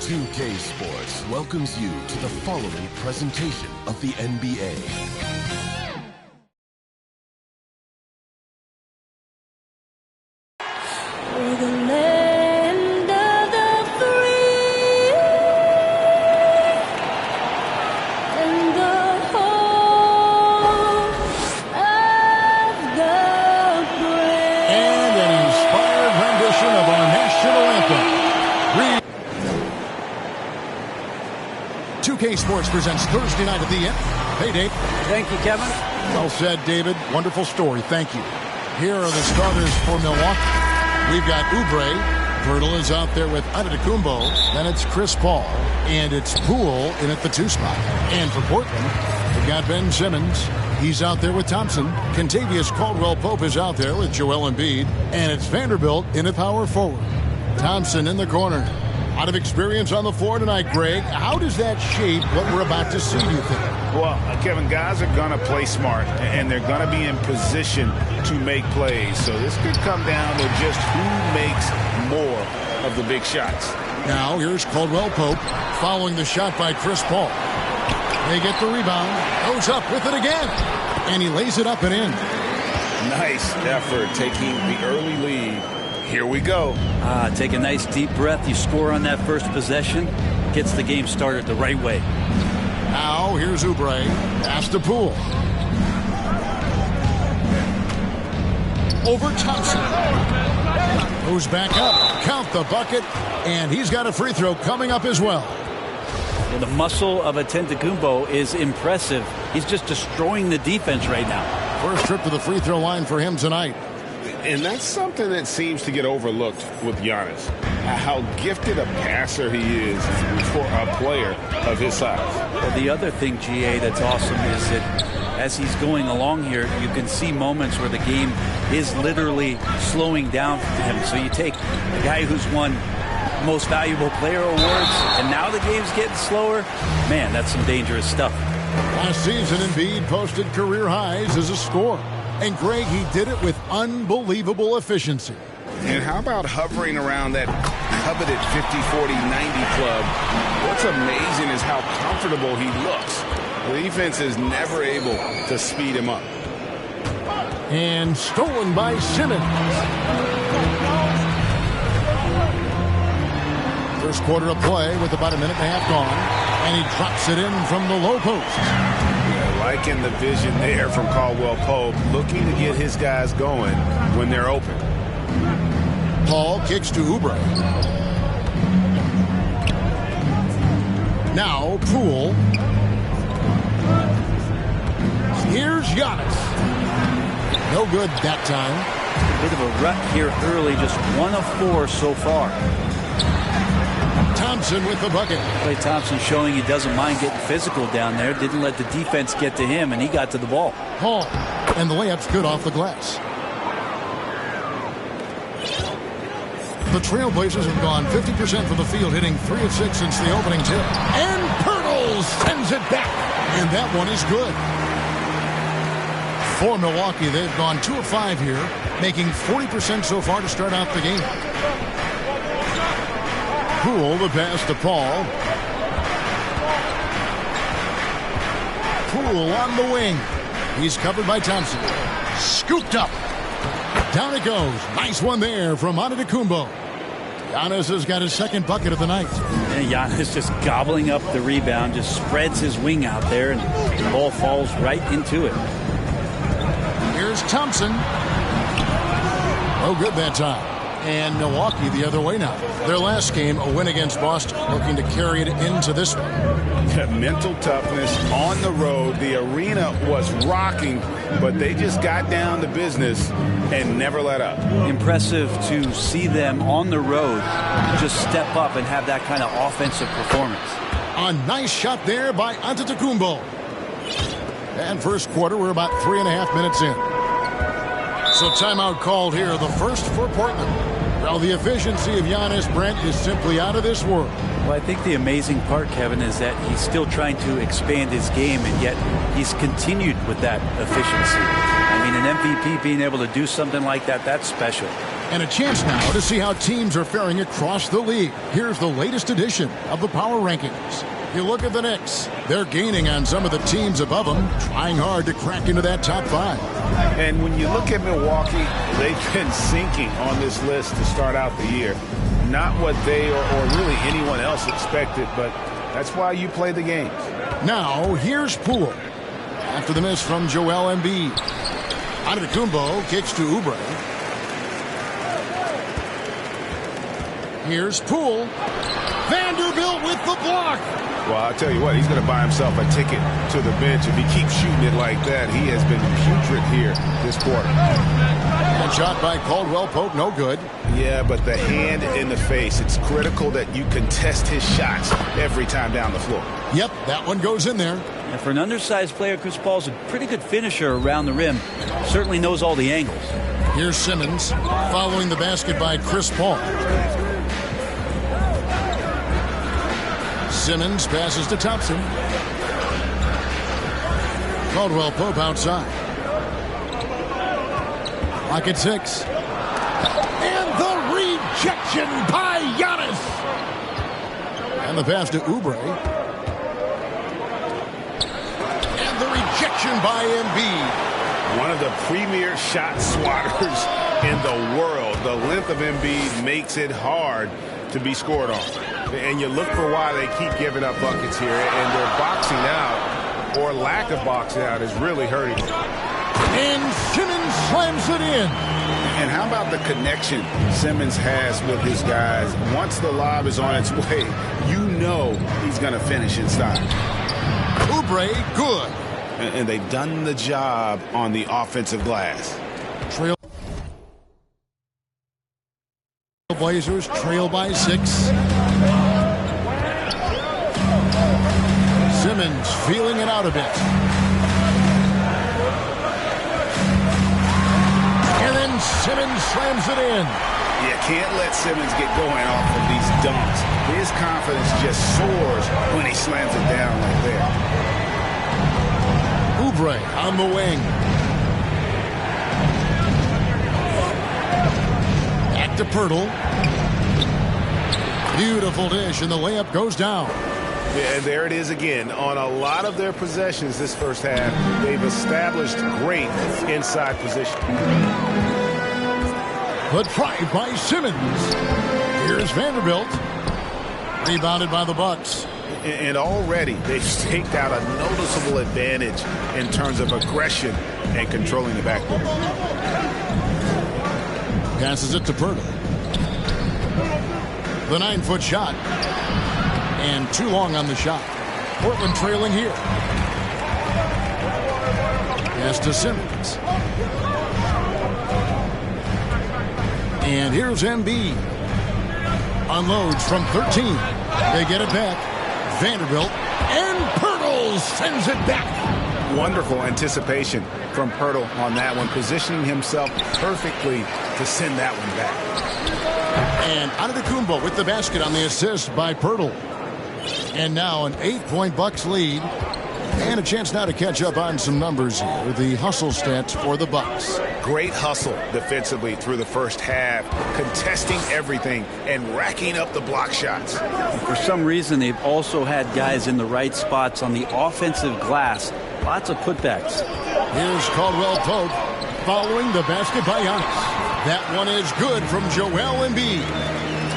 2K Sports welcomes you to the following presentation of the NBA. We're the land of the free and the home of the brave. And an inspired rendition of our national anthem. 2K Sports presents Thursday night at the end. Hey, Dave. Thank you, Kevin. Well said, David. Wonderful story. Thank you. Here are the starters for Milwaukee. We've got Oubre. Pirtle is out there with Antetokounmpo. Then it's Chris Paul. And it's Poole in at the 2 spot. And for Portland, we've got Ben Simmons. He's out there with Thompson. Kentavious Caldwell-Pope is out there with Joel Embiid. And it's Vanderbilt in at power forward. Thompson in the corner. A lot of experience on the floor tonight, Greg. How does that shape what we're about to see, do you think? Well, Kevin, guys are going to play smart, and they're going to be in position to make plays. So this could come down to just who makes more of the big shots. Now, here's Caldwell-Pope following the shot by Chris Paul. They get the rebound. Goes up with it again. And he lays it up and in. Nice effort taking the early lead. Here we go. Take a nice deep breath. You score on that first possession. Gets the game started the right way. Now, here's Oubre. Pass to Poole. Over Thompson. Goes back up. Count the bucket. And he's got a free throw coming up as well. Well, the muscle of Antetokounmpo is impressive. He's just destroying the defense right now. First trip to the free throw line for him tonight. And that's something that seems to get overlooked with Giannis. How gifted a passer he is for a player of his size. Well, the other thing, GA, that's awesome is that as he's going along here, you can see moments where the game is literally slowing down for him. So you take a guy who's won Most Valuable Player awards, and now the game's getting slower. Man, that's some dangerous stuff. Last season, Embiid posted career highs as a scorer. And, Greg, he did it with unbelievable efficiency. And how about hovering around that coveted 50, 40, 90 club? What's amazing is how comfortable he looks. The defense is never able to speed him up. And stolen by Simmons. First quarter of play with about a minute and a half gone. And he drops it in from the low post. Liking the vision there from Caldwell-Pope, looking to get his guys going when they're open. Paul kicks to Oubre. Now Poole. Here's Giannis. No good that time. A bit of a rut here early, just 1 of 4 so far. Thompson with the bucket. Klay Thompson showing he doesn't mind getting physical down there. Didn't let the defense get to him, and he got to the ball. Paul. And the layup's good off the glass. The Trailblazers have gone 50% from the field, hitting 3 of 6 since the opening tip. And Pirtle sends it back. And that one is good. For Milwaukee, they've gone 2 of 5 here, making 40% so far to start out the game. Poole, the pass to Paul. Poole on the wing. He's covered by Thompson. Scooped up. Down it goes. Nice one there from Antetokounmpo. Giannis has got his second bucket of the night. And Giannis just gobbling up the rebound, just spreads his wing out there, and the ball falls right into it. Here's Thompson. No good that time. And Milwaukee the other way now. Their last game, a win against Boston, looking to carry it into this one. Mental toughness on the road. The arena was rocking, but they just got down to business and never let up. Impressive to see them on the road just step up and have that kind of offensive performance. A nice shot there by Antetokounmpo. And first quarter, we're about 3.5 minutes in. So timeout called here, the first for Portland. Well, the efficiency of Giannis, Brent, is simply out of this world. Well, I think the amazing part, Kevin, is that he's still trying to expand his game, and yet he's continued with that efficiency. I mean, an MVP being able to do something like that, that's special. And a chance now to see how teams are faring across the league. Here's the latest edition of the Power Rankings. You look at the Knicks. They're gaining on some of the teams above them, trying hard to crack into that top 5. And when you look at Milwaukee, they've been sinking on this list to start out the year. Not what they or really anyone else expected, but that's why you play the games. Now, here's Poole. After the miss from Joel Embiid. Antetokounmpo kicks to Oubre. Here's Poole. Vanderbilt with the block. Well, I'll tell you what, he's going to buy himself a ticket to the bench. If he keeps shooting it like that, he has been putrid here this quarter. And shot by Caldwell Pope, no good. Yeah, but the hand in the face, it's critical that you contest his shots every time down the floor. Yep, that one goes in there. And for an undersized player, Chris Paul's a pretty good finisher around the rim. Certainly knows all the angles. Here's Simmons following the basket by Chris Paul. Simmons passes to Thompson. Caldwell Pope outside. Lock at 6. And the rejection by Giannis. And the pass to Oubre. And the rejection by Embiid. One of the premier shot swatters in the world. The length of Embiid makes it hard to be scored on. And you look for why they keep giving up buckets here. And their boxing out, or lack of boxing out, is really hurting them. And Simmons slams it in. And how about the connection Simmons has with his guys? Once the lob is on its way, you know he's going to finish in style. Oubre, good. And they've done the job on the offensive glass. Blazers trail by 6. Simmons feeling it out a bit. And then Simmons slams it in. You can't let Simmons get going off of these dunks. His confidence just soars when he slams it down like that. Oubre on the wing. Back to Pirtle. Beautiful dish, and the layup goes down. Yeah, and there it is again. On a lot of their possessions this first half, they've established great inside position. But tried by Simmons. Here's Vanderbilt. Rebounded by the Bucks. And already they've staked out a noticeable advantage in terms of aggression and controlling the backcourt. Passes it to Pirtle. The 9-foot shot. And too long on the shot. Portland trailing here. Pass to Simmons. And here's Embiid. Unloads from 13. They get it back. Vanderbilt. And Pirtle sends it back. Wonderful anticipation from Pirtle on that one, positioning himself perfectly to send that one back. And Antetokounmpo with the basket on the assist by Pirtle. And now an 8-point Bucks lead. And a chance now to catch up on some numbers here. The hustle stats for the Bucks. Great hustle defensively through the first half, contesting everything and racking up the block shots. For some reason, they've also had guys in the right spots on the offensive glass. Lots of putbacks. Here's Caldwell Pope following the basket by Giannis. That one is good from Joel Embiid.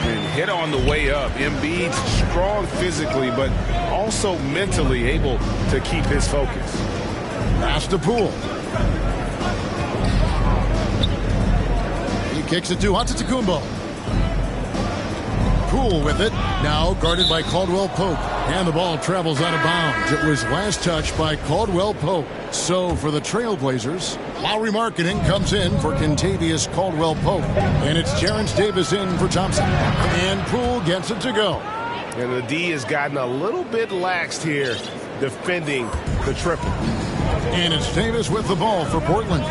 And hit on the way up. Embiid's strong physically, but also mentally able to keep his focus. Pass to Poole. He kicks it to Antetokounmpo. Poole with it. Now guarded by Caldwell Pope. And the ball travels out of bounds. It was last touched by Caldwell Pope. So for the Trailblazers, Lowry Marketing comes in for Kentavious Caldwell Pope. And it's Terrence Davis in for Thompson. And Poole gets it to go. And the D has gotten a little bit laxed here defending the triple. And it's Davis with the ball for Portland.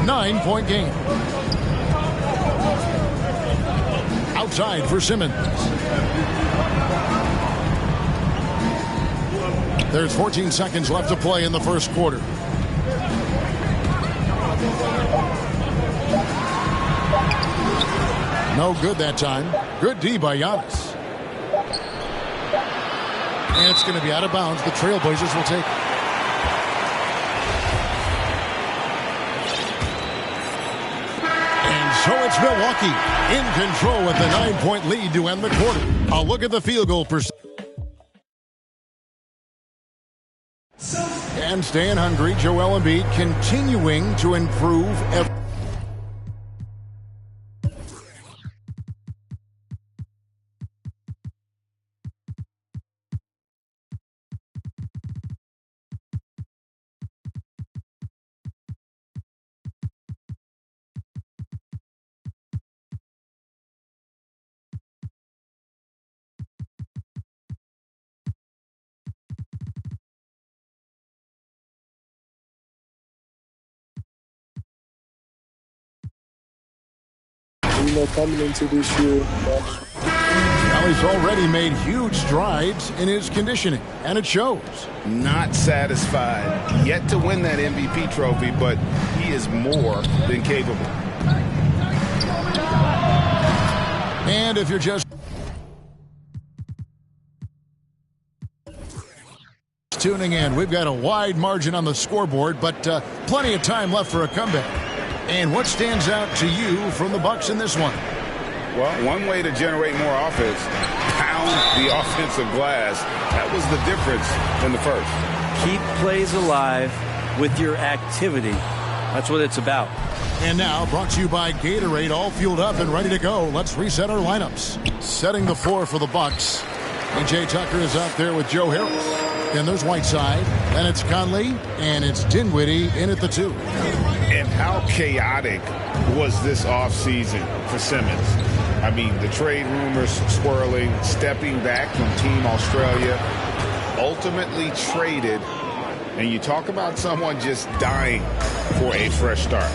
9-point game. Outside for Simmons. There's 14 seconds left to play in the first quarter. No good that time. Good D by Giannis. And it's going to be out of bounds. The Trailblazers will take it. So it's Milwaukee in control with the 9-point lead to end the quarter. A look at the field goal percentage. And staying hungry, Joel Embiid continuing to improve. Coming into this year. Well, he's already made huge strides in his conditioning, and it shows. Not satisfied yet to win that MVP trophy, but he is more than capable. And if you're just tuning in, we've got a wide margin on the scoreboard, but plenty of time left for a comeback. And what stands out to you from the Bucks in this one? Well, one way to generate more offense, pound the offensive glass. That was the difference in the first. Keep plays alive with your activity. That's what it's about. And now, brought to you by Gatorade, all fueled up and ready to go. Let's reset our lineups. Setting the floor for the Bucks. PJ Tucker is out there with Joe Harris. Then there's Whiteside. Then it's Conley. And it's Dinwiddie in at the 2. And how chaotic was this offseason for Simmons? I mean, the trade rumors swirling, stepping back from Team Australia, ultimately traded. And you talk about someone just dying for a fresh start.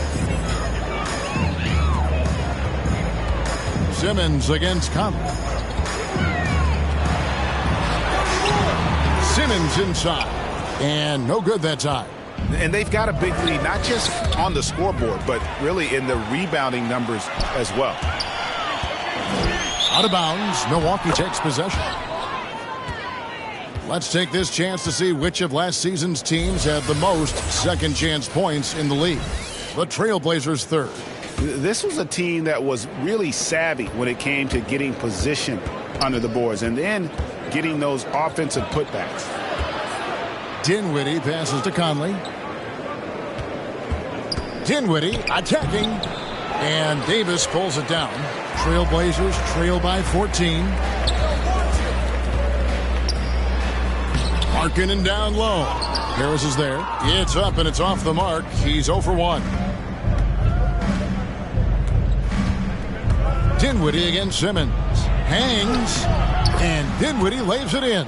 Simmons against Conley. Simmons inside. And no good that time. And they've got a big lead, not just on the scoreboard, but really in the rebounding numbers as well. Out of bounds, Milwaukee takes possession. Let's take this chance to see which of last season's teams had the most second chance points in the league. The Trailblazers third. This was a team that was really savvy when it came to getting position under the boards and then getting those offensive putbacks. Dinwiddie passes to Conley. Dinwiddie attacking. And Davis pulls it down. Trailblazers trail by 14. Markkanen down low. Harris is there. It's up and it's off the mark. He's 0 for 1. Dinwiddie against Simmons. Hangs. And Dinwiddie lays it in.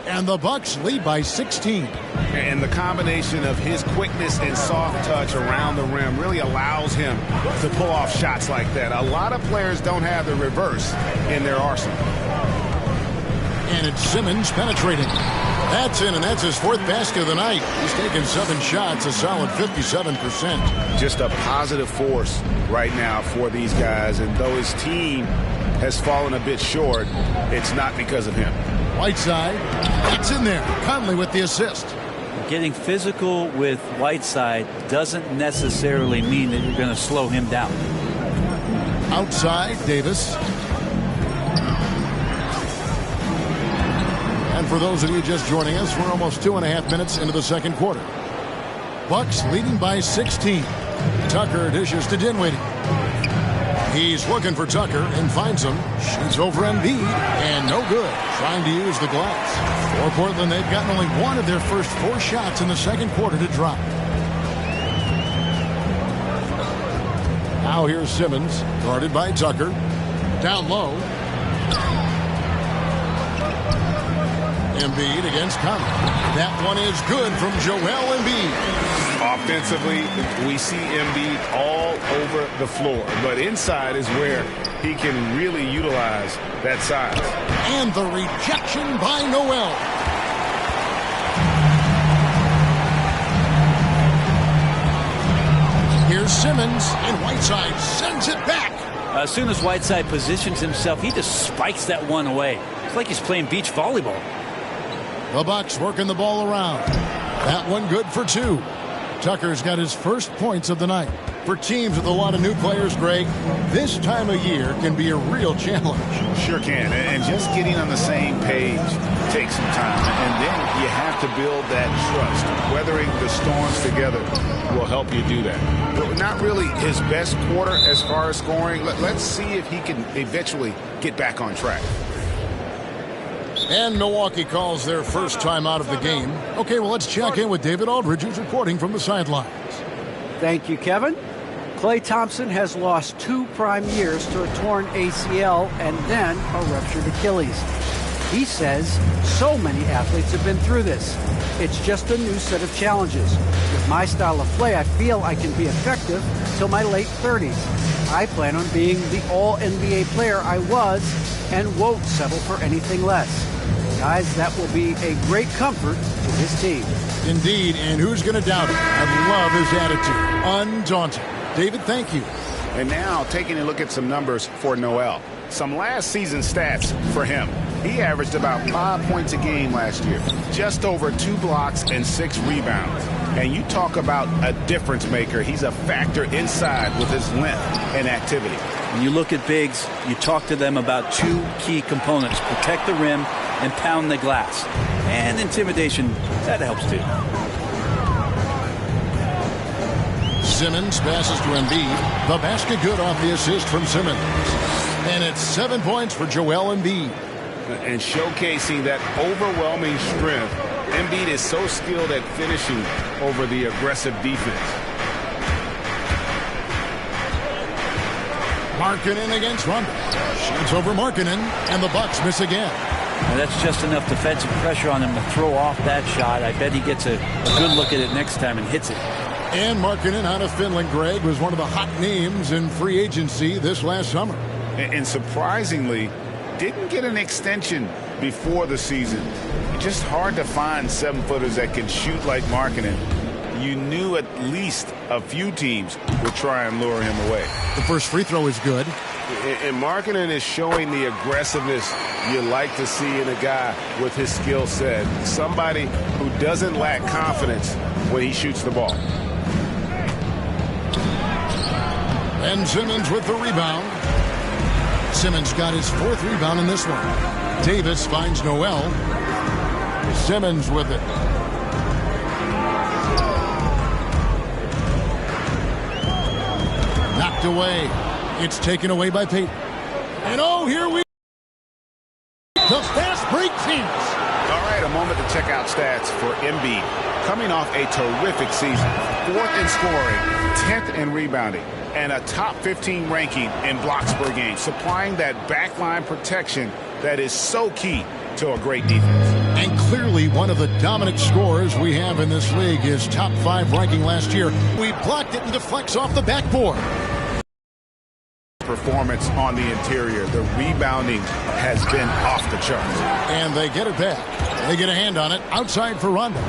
And the Bucks lead by 16. And the combination of his quickness and soft touch around the rim really allows him to pull off shots like that. A lot of players don't have the reverse in their arsenal. And it's Simmons penetrating. That's in, and that's his 4th basket of the night. He's taken 7 shots, a solid 57%. Just a positive force right now for these guys. And though his team has fallen a bit short, it's not because of him. Whiteside, it's in there. Conley with the assist. Getting physical with Whiteside doesn't necessarily mean that you're going to slow him down. Outside, Davis. And for those of you just joining us, we're almost 2.5 minutes into the second quarter. Bucks leading by 16. Tucker dishes to Dinwiddie. He's looking for Tucker and finds him. Shoots over Embiid and no good. Trying to use the glass. For Portland, they've gotten only one of their first 4 shots in the second quarter to drop. Now here's Simmons, guarded by Tucker. Down low. Embiid against Conley. That one is good from Joel Embiid. Offensively, we see Embiid all over the floor, but inside is where he can really utilize that size. And the rejection by Noel. Here's Simmons, and Whiteside sends it back. As soon as Whiteside positions himself, he just spikes that one away. It's like he's playing beach volleyball. The Bucks working the ball around. That one good for 2. Tucker's got his first points of the night. For teams with a lot of new players, Greg, this time of year can be a real challenge. Sure can, and just getting on the same page takes some time. And then you have to build that trust. Weathering the storms together will help you do that. But not really his best quarter as far as scoring. Let's see if he can eventually get back on track. And Milwaukee calls their first time out of the game. Okay, well, let's check in with David Aldridge, who's reporting from the sidelines. Thank you, Kevin. Klay Thompson has lost 2 prime years to a torn ACL and then a ruptured Achilles. He says so many athletes have been through this. It's just a new set of challenges. With my style of play, I feel I can be effective till my late 30s. I plan on being the all-NBA player I was and won't settle for anything less. Guys, that will be a great comfort to his team. Indeed, and who's going to doubt it? I love his attitude. Undaunted. David, thank you. And now taking a look at some numbers for Noel. Some last season stats for him. He averaged about 5 points a game last year, just over 2 blocks and 6 rebounds. And you talk about a difference maker. He's a factor inside with his length and activity. When you look at bigs, you talk to them about 2 key components: protect the rim and pound the glass. And intimidation, that helps too. Simmons passes to Embiid. The basket good off the assist from Simmons. And it's 7 points for Joel Embiid. And showcasing that overwhelming strength, Embiid is so skilled at finishing over the aggressive defense. Markkanen against Rondo. Shoots over Markkanen, and the Bucks miss again. And that's just enough defensive pressure on him to throw off that shot. I bet he gets a good look at it next time and hits it. And Markkanen out of Finland, Greg, was one of the hot names in free agency this last summer. And surprisingly, didn't get an extension before the season. Just hard to find 7-footers that can shoot like Markkanen. You knew at least a few teams would try and lure him away. The first free throw is good. And Markkanen is showing the aggressiveness you like to see in a guy with his skill set. Somebody who doesn't lack confidence when he shoots the ball. And Simmons with the rebound. Simmons got his 4th rebound in this one. Davis finds Noel. Simmons with it. Knocked away. It's taken away by Payton. And oh, here we go. The fast break teams. All right, a moment to check out stats for Embiid. Coming off a terrific season. 4th in scoring, 10th in rebounding, and a top 15 ranking in blocks per game, supplying that backline protection that is so key to a great defense. And clearly one of the dominant scorers we have in this league. His top 5 ranking last year. We blocked it and deflects off the backboard. Performance on the interior. The rebounding has been off the charts. And they get it back. They get a hand on it. Outside for Rondo.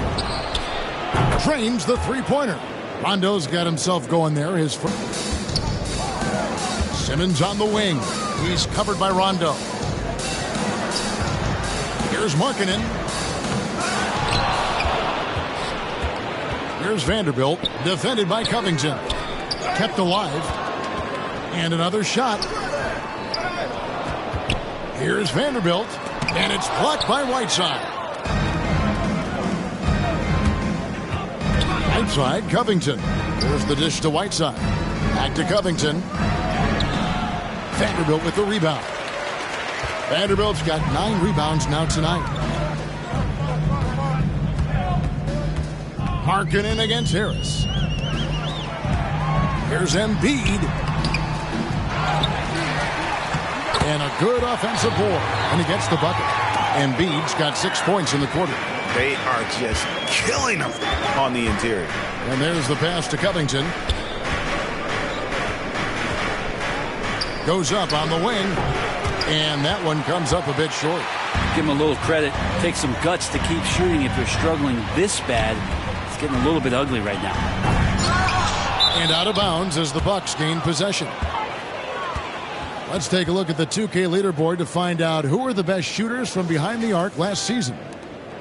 Drains the 3-pointer. Rondo's got himself going there. His first. Simmons on the wing. He's covered by Rondo. Here's Markkanen. Here's Vanderbilt. Defended by Covington. Kept alive. And another shot. Here's Vanderbilt. And it's blocked by Whiteside. Outside, Covington. There's the dish to Whiteside. Back to Covington. Vanderbilt with the rebound. Vanderbilt's got 9 rebounds now tonight. Markkanen against Harris. Here's Embiid. And a good offensive board. And he gets the bucket. Embiid's got 6 points in the quarter. They are just killing them on the interior. And there's the pass to Covington. Goes up on the wing. And that one comes up a bit short. Give him a little credit. Take some guts to keep shooting if you're struggling this bad. It's getting a little bit ugly right now. And out of bounds as the Bucks gain possession. Let's take a look at the 2K leaderboard to find out who are the best shooters from behind the arc last season.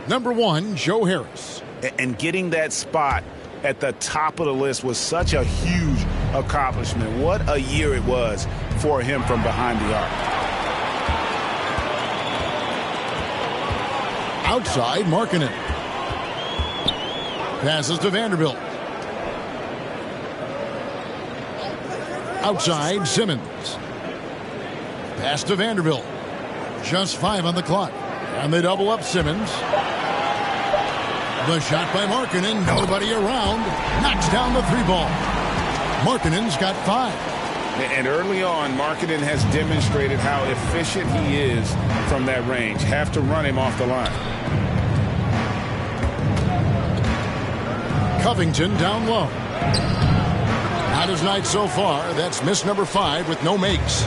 Number 1, Joe Harris. And getting that spot at the top of the list was such a huge accomplishment. What a year it was for him from behind the arc. Outside, Markkanen. Passes to Vanderbilt. Outside, Simmons. Pass to Vanderbilt. Just 5 on the clock. And they double up Simmons. The shot by Markkanen. Nobody around. Knocks down the 3-ball. Markkanen's got 5. And early on, Markkanen has demonstrated how efficient he is from that range. Have to run him off the line. Covington down low. Not his night so far. That's miss number 5 with no makes.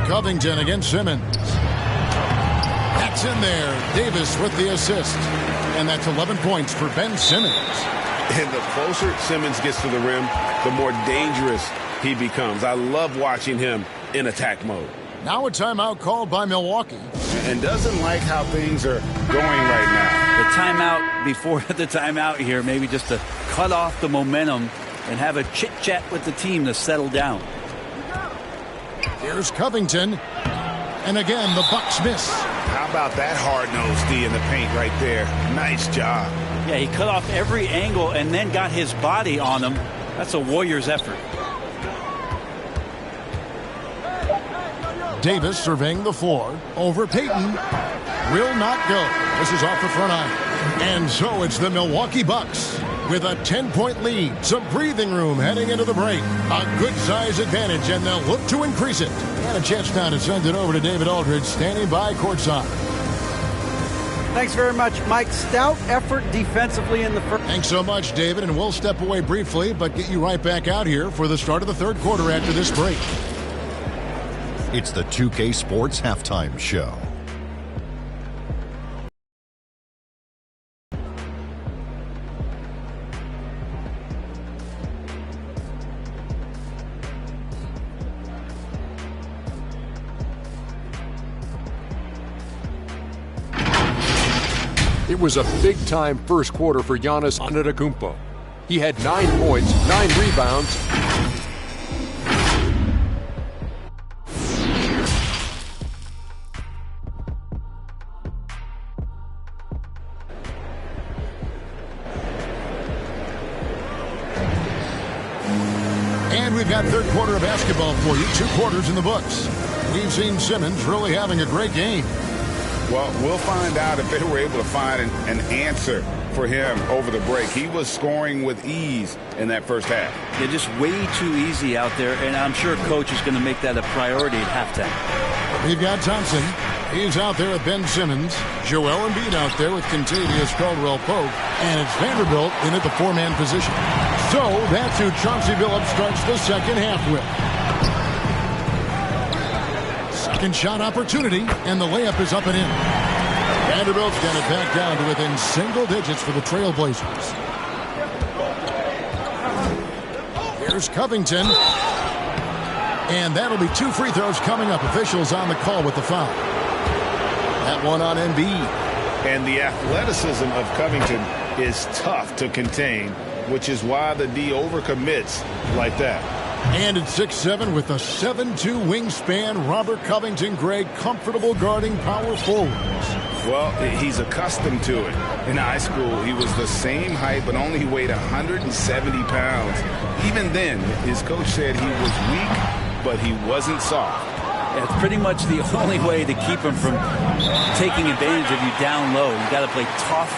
Covington against Simmons. That's in there. Davis with the assist. And that's 11 points for Ben Simmons. And the closer Simmons gets to the rim, the more dangerous he becomes. I love watching him in attack mode. Now a timeout called by Milwaukee. And doesn't like how things are going right now. The timeout before the timeout here, maybe just to cut off the momentum and have a chit-chat with the team to settle down. Here's Covington. And again, the Bucks miss. How about that hard-nosed D in the paint right there? Nice job. Yeah, he cut off every angle and then got his body on him. That's a Warriors effort. Davis surveying the floor. Over Payton. Will not go. This is off the front iron. And so it's the Milwaukee Bucks with a 10-point lead. Some breathing room heading into the break. A good size advantage, and they'll look to increase it. And a chance now to send it over to David Aldridge, standing by courtside. Thanks very much, Mike. Stout effort defensively in the first. Thanks so much, David, and we'll step away briefly, but get you right back out here for the start of the third quarter after this break. It's the 2K Sports Halftime Show. It was a big-time first quarter for Giannis Antetokounmpo. He had 9 points, 9 rebounds, and we've got third quarter of basketball for you. 2 quarters in the books. We've seen Simmons really having a great game. Well, we'll find out if they were able to find an answer for him over the break. He was scoring with ease in that first half. They're just way too easy out there, and I'm sure coach is going to make that a priority at halftime. We've got Thompson. He's out there with Ben Simmons. Joel Embiid out there with Kentavious Caldwell-Pope. And it's Vanderbilt in at the 4-man position. So that's who Chauncey Billups starts the second half with. Second shot opportunity, and the layup is up and in. Vanderbilt's got it back down to within single digits for the Trailblazers. Here's Covington. And that'll be 2 free throws coming up. Officials on the call with the foul. That one on Embiid. And the athleticism of Covington is tough to contain, which is why the D overcommits like that. And at 6'7" with a 7'2" wingspan, Robert Covington, Greg, comfortable guarding power forwards. Well, he's accustomed to it. In high school, he was the same height, but only weighed 170 pounds. Even then, his coach said he was weak, but he wasn't soft. It's pretty much the only way to keep him from taking advantage of you down low. You got to play tough,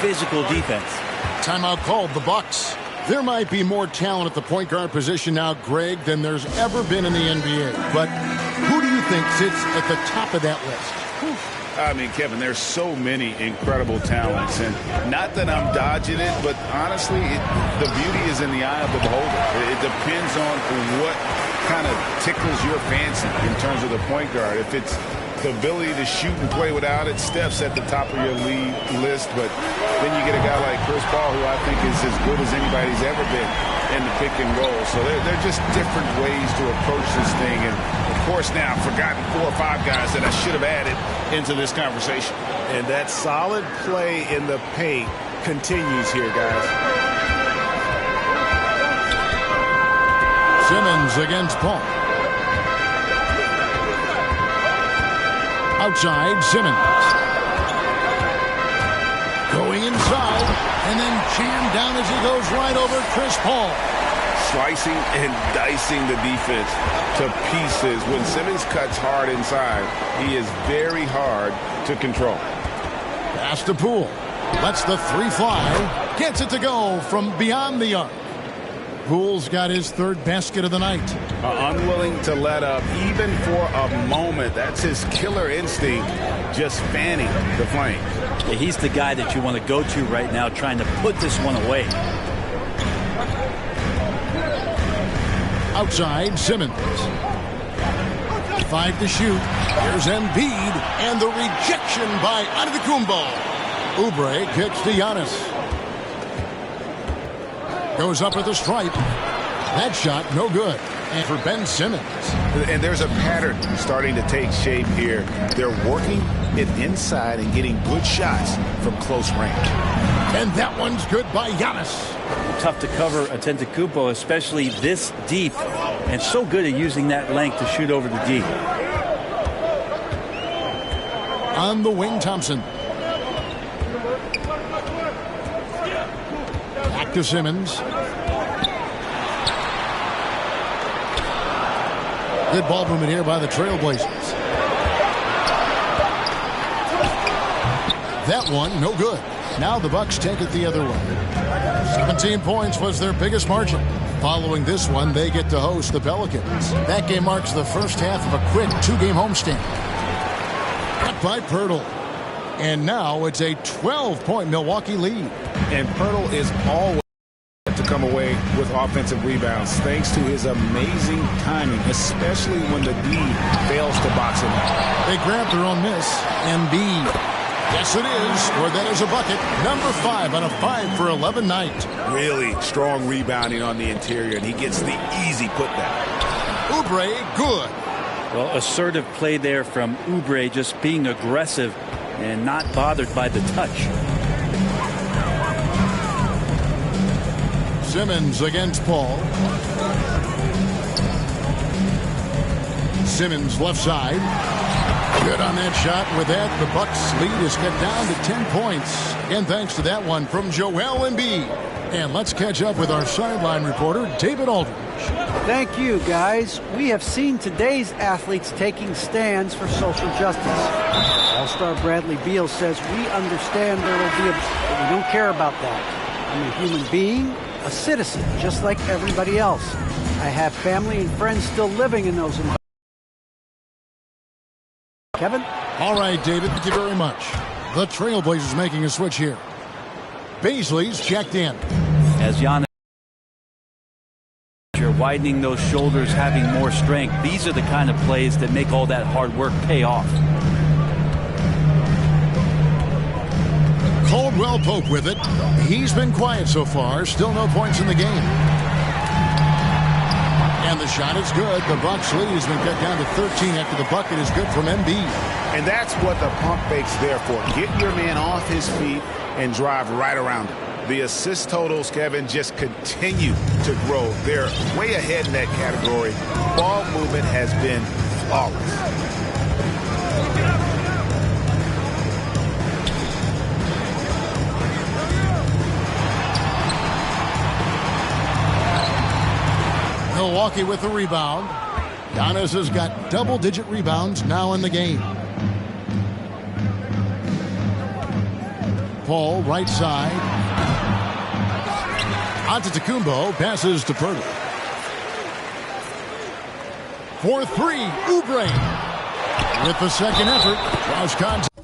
physical defense. Timeout called, the Bucks. There might be more talent at the point guard position now, Greg, than there's ever been in the NBA. But who do you think sits at the top of that list? I mean, Kevin, there's so many incredible talents, and not that I'm dodging it, but honestly, the beauty is in the eye of the beholder. It depends on what kind of tickles your fancy in terms of the point guard. If it's the ability to shoot and play without it, Steph's at the top of your league list, but then you get a guy like Chris Paul, who I think is as good as anybody's ever been in the pick and roll. So they're just different ways to approach this thing. And, of course, now I've forgotten 4 or 5 guys that I should have added into this conversation. And that solid play in the paint continues here, guys. Simmons against Paul. Outside, Simmons. Going inside, and then jammed down as he goes right over Chris Paul. Slicing and dicing the defense to pieces. When Simmons cuts hard inside, he is very hard to control. Pass to Poole. Lets the 3 fly. Gets it to go from beyond the arc. Poole's got his 3rd basket of the night. Unwilling to let up even for a moment. That's his killer instinct, just fanning the flame. Yeah, he's the guy that you want to go to right now, trying to put this one away. Outside, Simmons. 5 to shoot. Here's Embiid, and the rejection by Antetokounmpo. Oubre kicks to Giannis. Goes up with a stripe. That shot, no good. And for Ben Simmons. And there's a pattern starting to take shape here. They're working it inside and getting good shots from close range. And that one's good by Giannis. Tough to cover Antetokounmpo, especially this deep. And so good at using that length to shoot over the D. On the wing, Thompson. Back to Simmons. Good ball movement here by the Trailblazers. That one, no good. Now the Bucks take it the other way. 17 points was their biggest margin. Following this one, they get to host the Pelicans. That game marks the first half of a quick 2-game homestand. Cut by Poeltl. And now it's a 12-point Milwaukee lead. And Poeltl is always to come away with offensive rebounds thanks to his amazing timing, especially when the D fails to box him out. They grab their own miss. Embiid. Yes, it is. Or that is a bucket. Number 5 on a 5 for 11 night. Really strong rebounding on the interior, and he gets the easy putback. Oubre, good. Well, assertive play there from Oubre, just being aggressive and not bothered by the touch. Simmons against Paul. Simmons left side. Good on that shot. With that, the Bucks lead is cut down to 10 points. And thanks to that one from Joel Embiid. And let's catch up with our sideline reporter, David Aldridge. Thank you, guys. We have seen today's athletes taking stands for social justice. All-star Bradley Beal says, we understand there will be but we don't care about that. I'm a human being, a citizen, just like everybody else. I have family and friends still living in those environments. Kevin? All right, David, thank you very much. The Trailblazers making a switch here. Baisley's checked in. As Giannis, you're widening those shoulders, having more strength. These are the kind of plays that make all that hard work pay off. Caldwell Pope with it. He's been quiet so far. Still no points in the game. And the shot is good. The Bucks lead has been cut down to 13 after the bucket is good from Embiid. And that's what the pump fake's there for. Get your man off his feet and drive right around him. The assist totals, Kevin, just continue to grow. They're way ahead in that category. Ball movement has been flawless. Milwaukee with the rebound. Giannis has got double-digit rebounds now in the game. Paul, right side. Antetokounmpo passes to Pirtle. For three, Oubre. With the second effort, draws contact.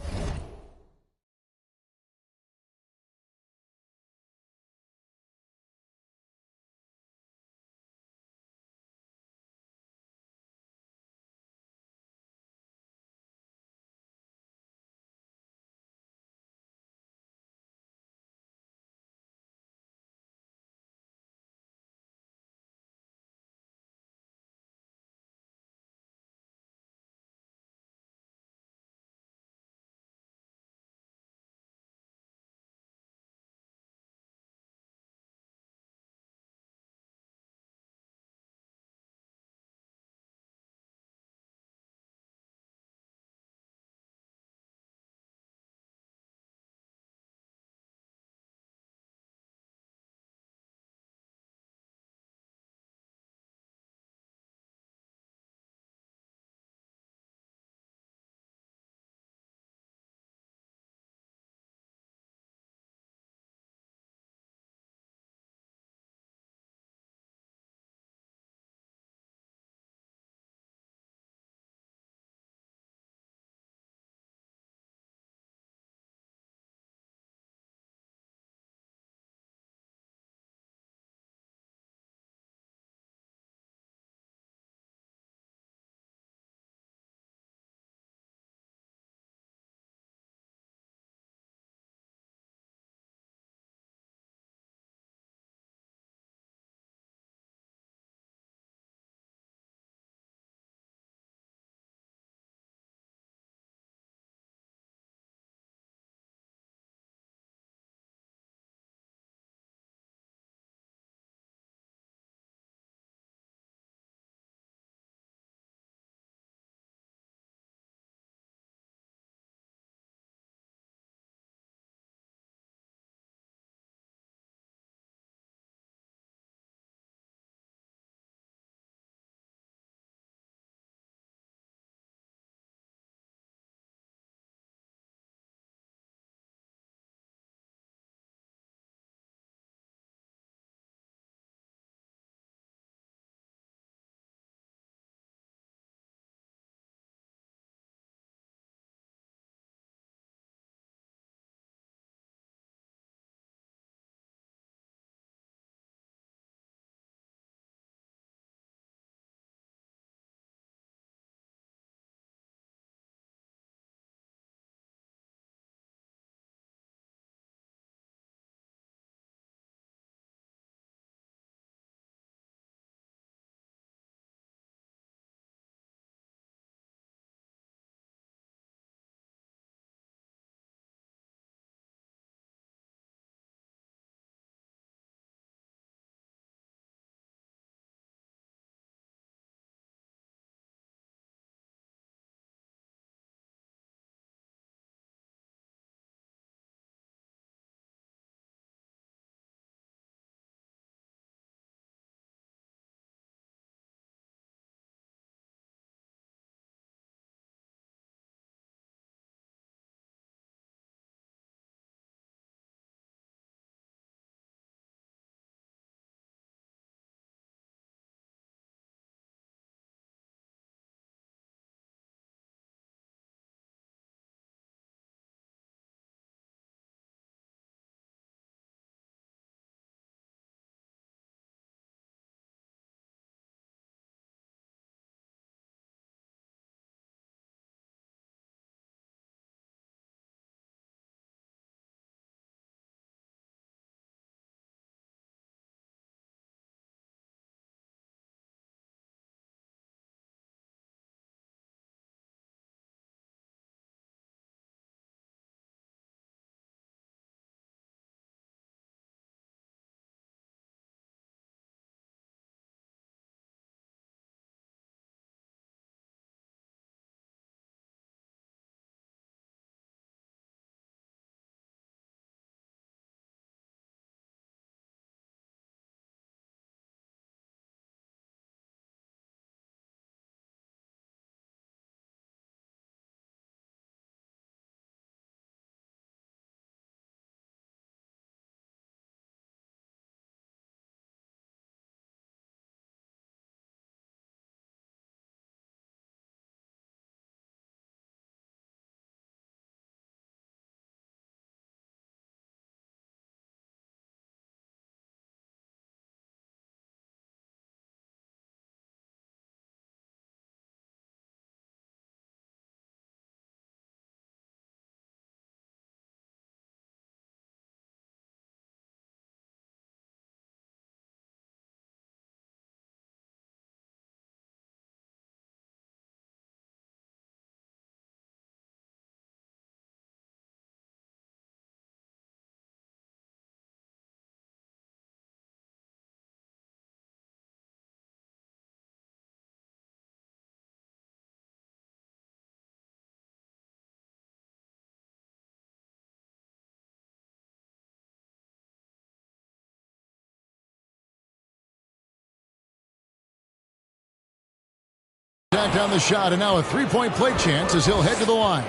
Back down the shot, and now a three-point play chance as he'll head to the line.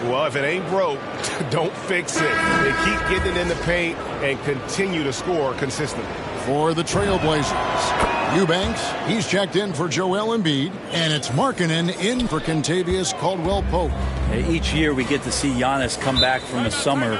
Well, if it ain't broke, don't fix it. They keep getting it in the paint and continue to score consistently. For the Trailblazers, Eubanks, he's checked in for Joel Embiid, and it's Markkanen in for Kentavious Caldwell-Pope. Each year we get to see Giannis come back from the summer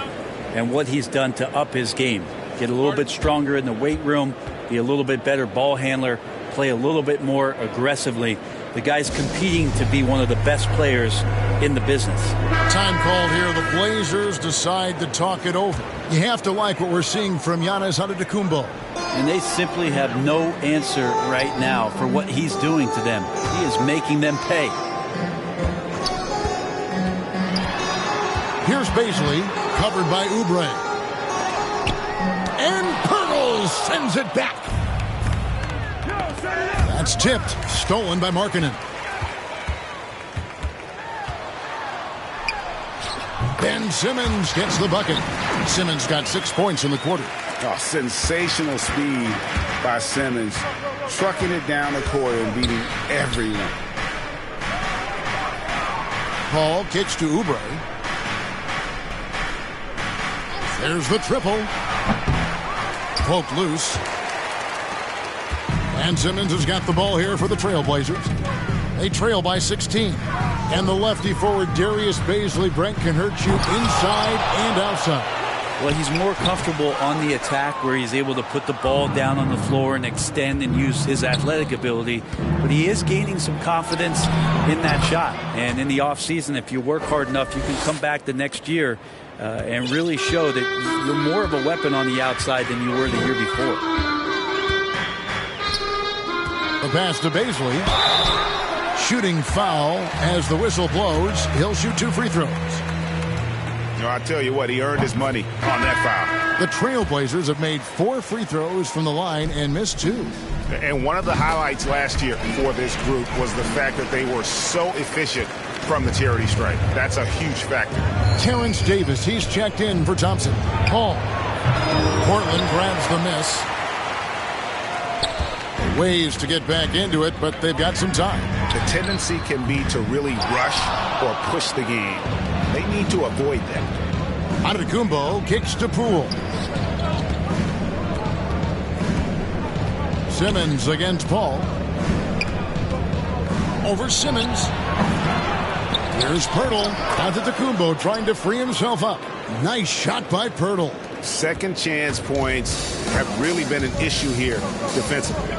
and what he's done to up his game. Get a little bit stronger in the weight room, be a little bit better ball handler, play a little bit more aggressively. The guy's competing to be one of the best players in the business. Time called here. The Blazers decide to talk it over. You have to like what we're seeing from Giannis Antetokounmpo. And they simply have no answer right now for what he's doing to them. He is making them pay. Here's Bazley, covered by Oubre. And Pirtle sends it back. That's tipped. Stolen by Markkanen. Ben Simmons gets the bucket. Simmons got 6 points in the quarter. Oh, sensational speed by Simmons. Trucking it down the court and beating everyone. Paul kicks to Oubre. There's the triple. Poked loose. And Simmons has got the ball here for the Trailblazers. They trail by 16. And the lefty forward Darius Bazley, Brent, can hurt you inside and outside. Well, he's more comfortable on the attack where he's able to put the ball down on the floor and extend and use his athletic ability. But he is gaining some confidence in that shot. And in the offseason, if you work hard enough, you can come back the next year and really show that you're more of a weapon on the outside than you were the year before. The pass to Bazley. Shooting foul as the whistle blows. He'll shoot 2 free throws. No, I tell you what, he earned his money on that foul. The Trailblazers have made 4 free throws from the line and missed 2. And one of the highlights last year for this group was the fact that they were so efficient from the charity stripe. That's a huge factor. Terrence Davis, he's checked in for Thompson. Paul. Portland grabs the miss. Ways to get back into it, but they've got some time. The tendency can be to really rush or push the game. They need to avoid that. Antetokounmpo kicks to Poole. Simmons against Paul. Over Simmons. Here's Pirtle. Antetokounmpo trying to free himself up. Nice shot by Pirtle. Second chance points have really been an issue here defensively.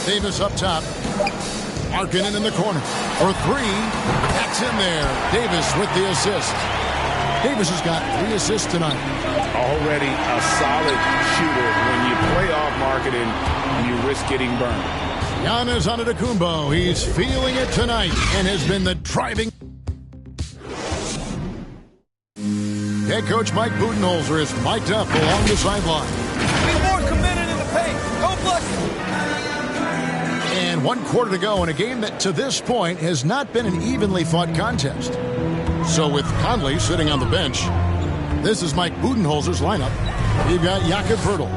Davis up top. Markkanen in the corner. For 3. That's in there. Davis with the assist. Davis has got 3 assists tonight. Already a solid shooter. When you play off Markkanen, you risk getting burned. Giannis Antetokounmpo, he's feeling it tonight and has been the driving. Head coach Mike Budenholzer is mic'd up along the sideline. Be more committed in the paint. Don't flush it. And 1 quarter to go in a game that to this point has not been an evenly fought contest. So with Conley sitting on the bench, this is Mike Budenholzer's lineup. You've got Jakob Poeltl.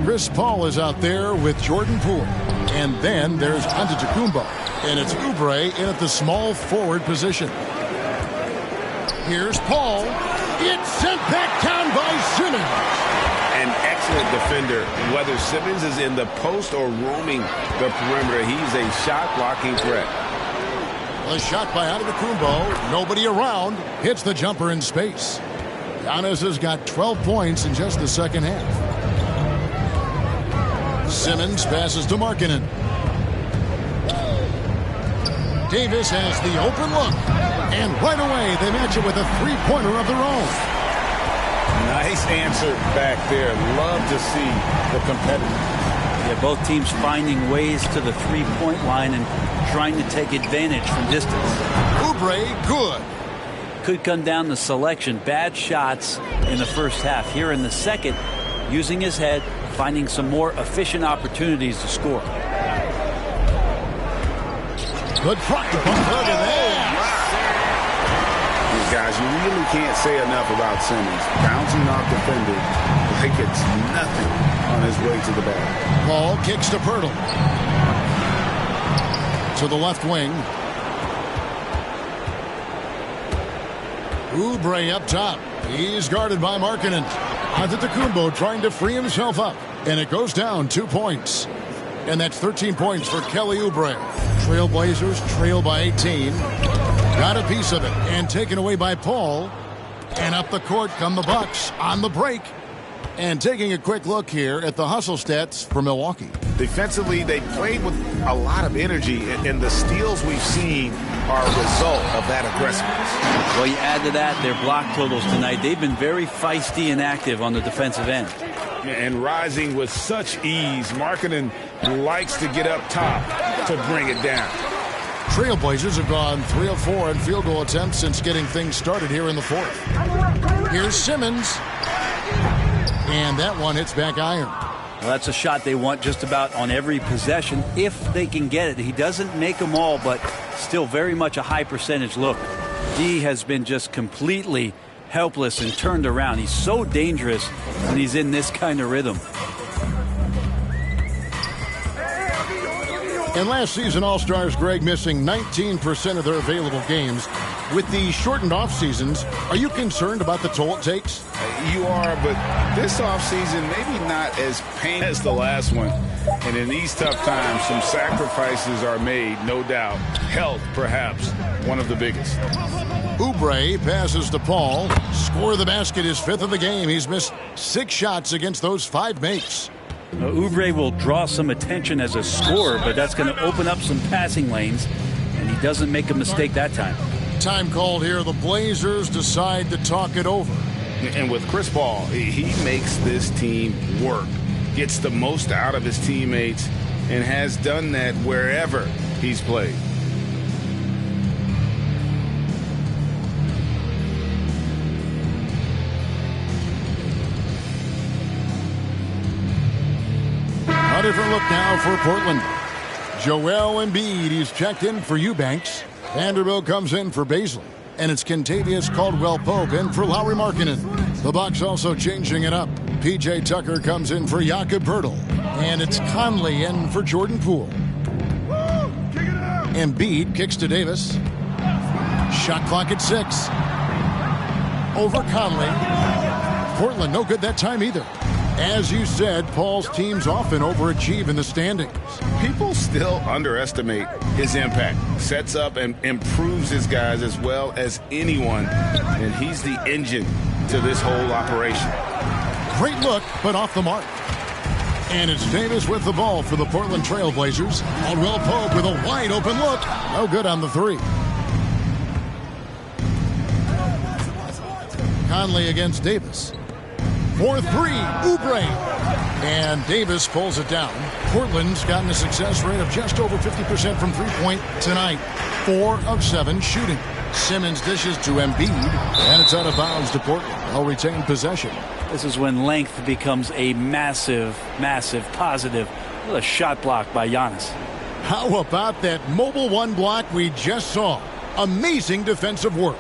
Chris Paul is out there with Jordan Poole. And then there's Antetokounmpo. And it's Oubre in at the small forward position. Here's Paul. It's sent back down by Simmons. An excellent defender. Whether Simmons is in the post or roaming the perimeter, he's a shot-blocking threat. A shot by Antetokounmpo. Nobody around. Hits the jumper in space. Giannis has got 12 points in just the second half. Simmons passes to Markkanen. Davis has the open look. And right away, they match it with a three-pointer of their own. Nice answer back there. Love to see the competitive. Yeah, both teams finding ways to the three-point line and trying to take advantage from distance. Oubre, good. Could come down to selection. Bad shots in the first half. Here in the second, using his head, finding some more efficient opportunities to score. Good front. Look at that. These guys, you really can't say enough about Simmons. Bouncing off defenders like it's nothing on his way to the ball. Paul kicks to Pirtle. To the left wing. Oubre up top. He's guarded by Markkanen. Antetokounmpo trying to free himself up. And it goes down 2 points. And that's 13 points for Kelly Oubre. Trailblazers trail by 18. Got a piece of it. And taken away by Paul. And up the court come the Bucks on the break. And taking a quick look here at the hustle stats for Milwaukee. Defensively, they played with a lot of energy, and the steals we've seen are a result of that aggressiveness. Well, you add to that their block totals tonight. They've been very feisty and active on the defensive end. And rising with such ease, Markkanen likes to get up top to bring it down. Trailblazers have gone 3 of 4 in field goal attempts since getting things started here in the fourth. Here's Simmons. And that one hits back iron. Well, that's a shot they want just about on every possession if they can get it. He doesn't make them all, but still very much a high percentage look. D has been just completely helpless and turned around. He's so dangerous when he's in this kind of rhythm. And last season, All-Stars Greg missing 19% of their available games. With the shortened off seasons, are you concerned about the toll it takes? You are, but this offseason maybe not as painful as the last one. And in these tough times, some sacrifices are made, no doubt. Health, perhaps, one of the biggest. Oubre passes to Paul. Score the basket, his 5th of the game. He's missed 6 shots against those 5 makes. Oubre will draw some attention as a scorer, but that's going to open up some passing lanes, and he doesn't make a mistake that time. Time called here. The Blazers decide to talk it over. And with Chris Paul, he makes this team work, gets the most out of his teammates, and has done that wherever he's played. A different look now for Portland. Joel Embiid, he's checked in for Eubanks. Vanderbilt comes in for Baisley. And it's Kentavious Caldwell-Pope in for Lauri Markkanen. The Bucks also changing it up. P.J. Tucker comes in for Jakob Poeltl. And it's Conley in for Jordan Poole. Embiid kicks to Davis. Shot clock at 6. Over Conley. Portland no good that time either. As you said, Paul's teams often overachieve in the standings. People still underestimate his impact. Sets up and improves his guys as well as anyone. And he's the engine to this whole operation. Great look, but off the mark. And it's Davis with the ball for the Portland Trailblazers. Caldwell-Pope with a wide open look. No good on the 3. Conley against Davis. 4-3, Oubre. And Davis pulls it down. Portland's gotten a success rate of just over 50% from three-point tonight. 4 of 7 shooting. Simmons dishes to Embiid, and it's out of bounds to Portland. They'll retain possession. This is when length becomes a massive, massive positive. What a shot block by Giannis. How about that mobile 1 block we just saw? Amazing defensive work.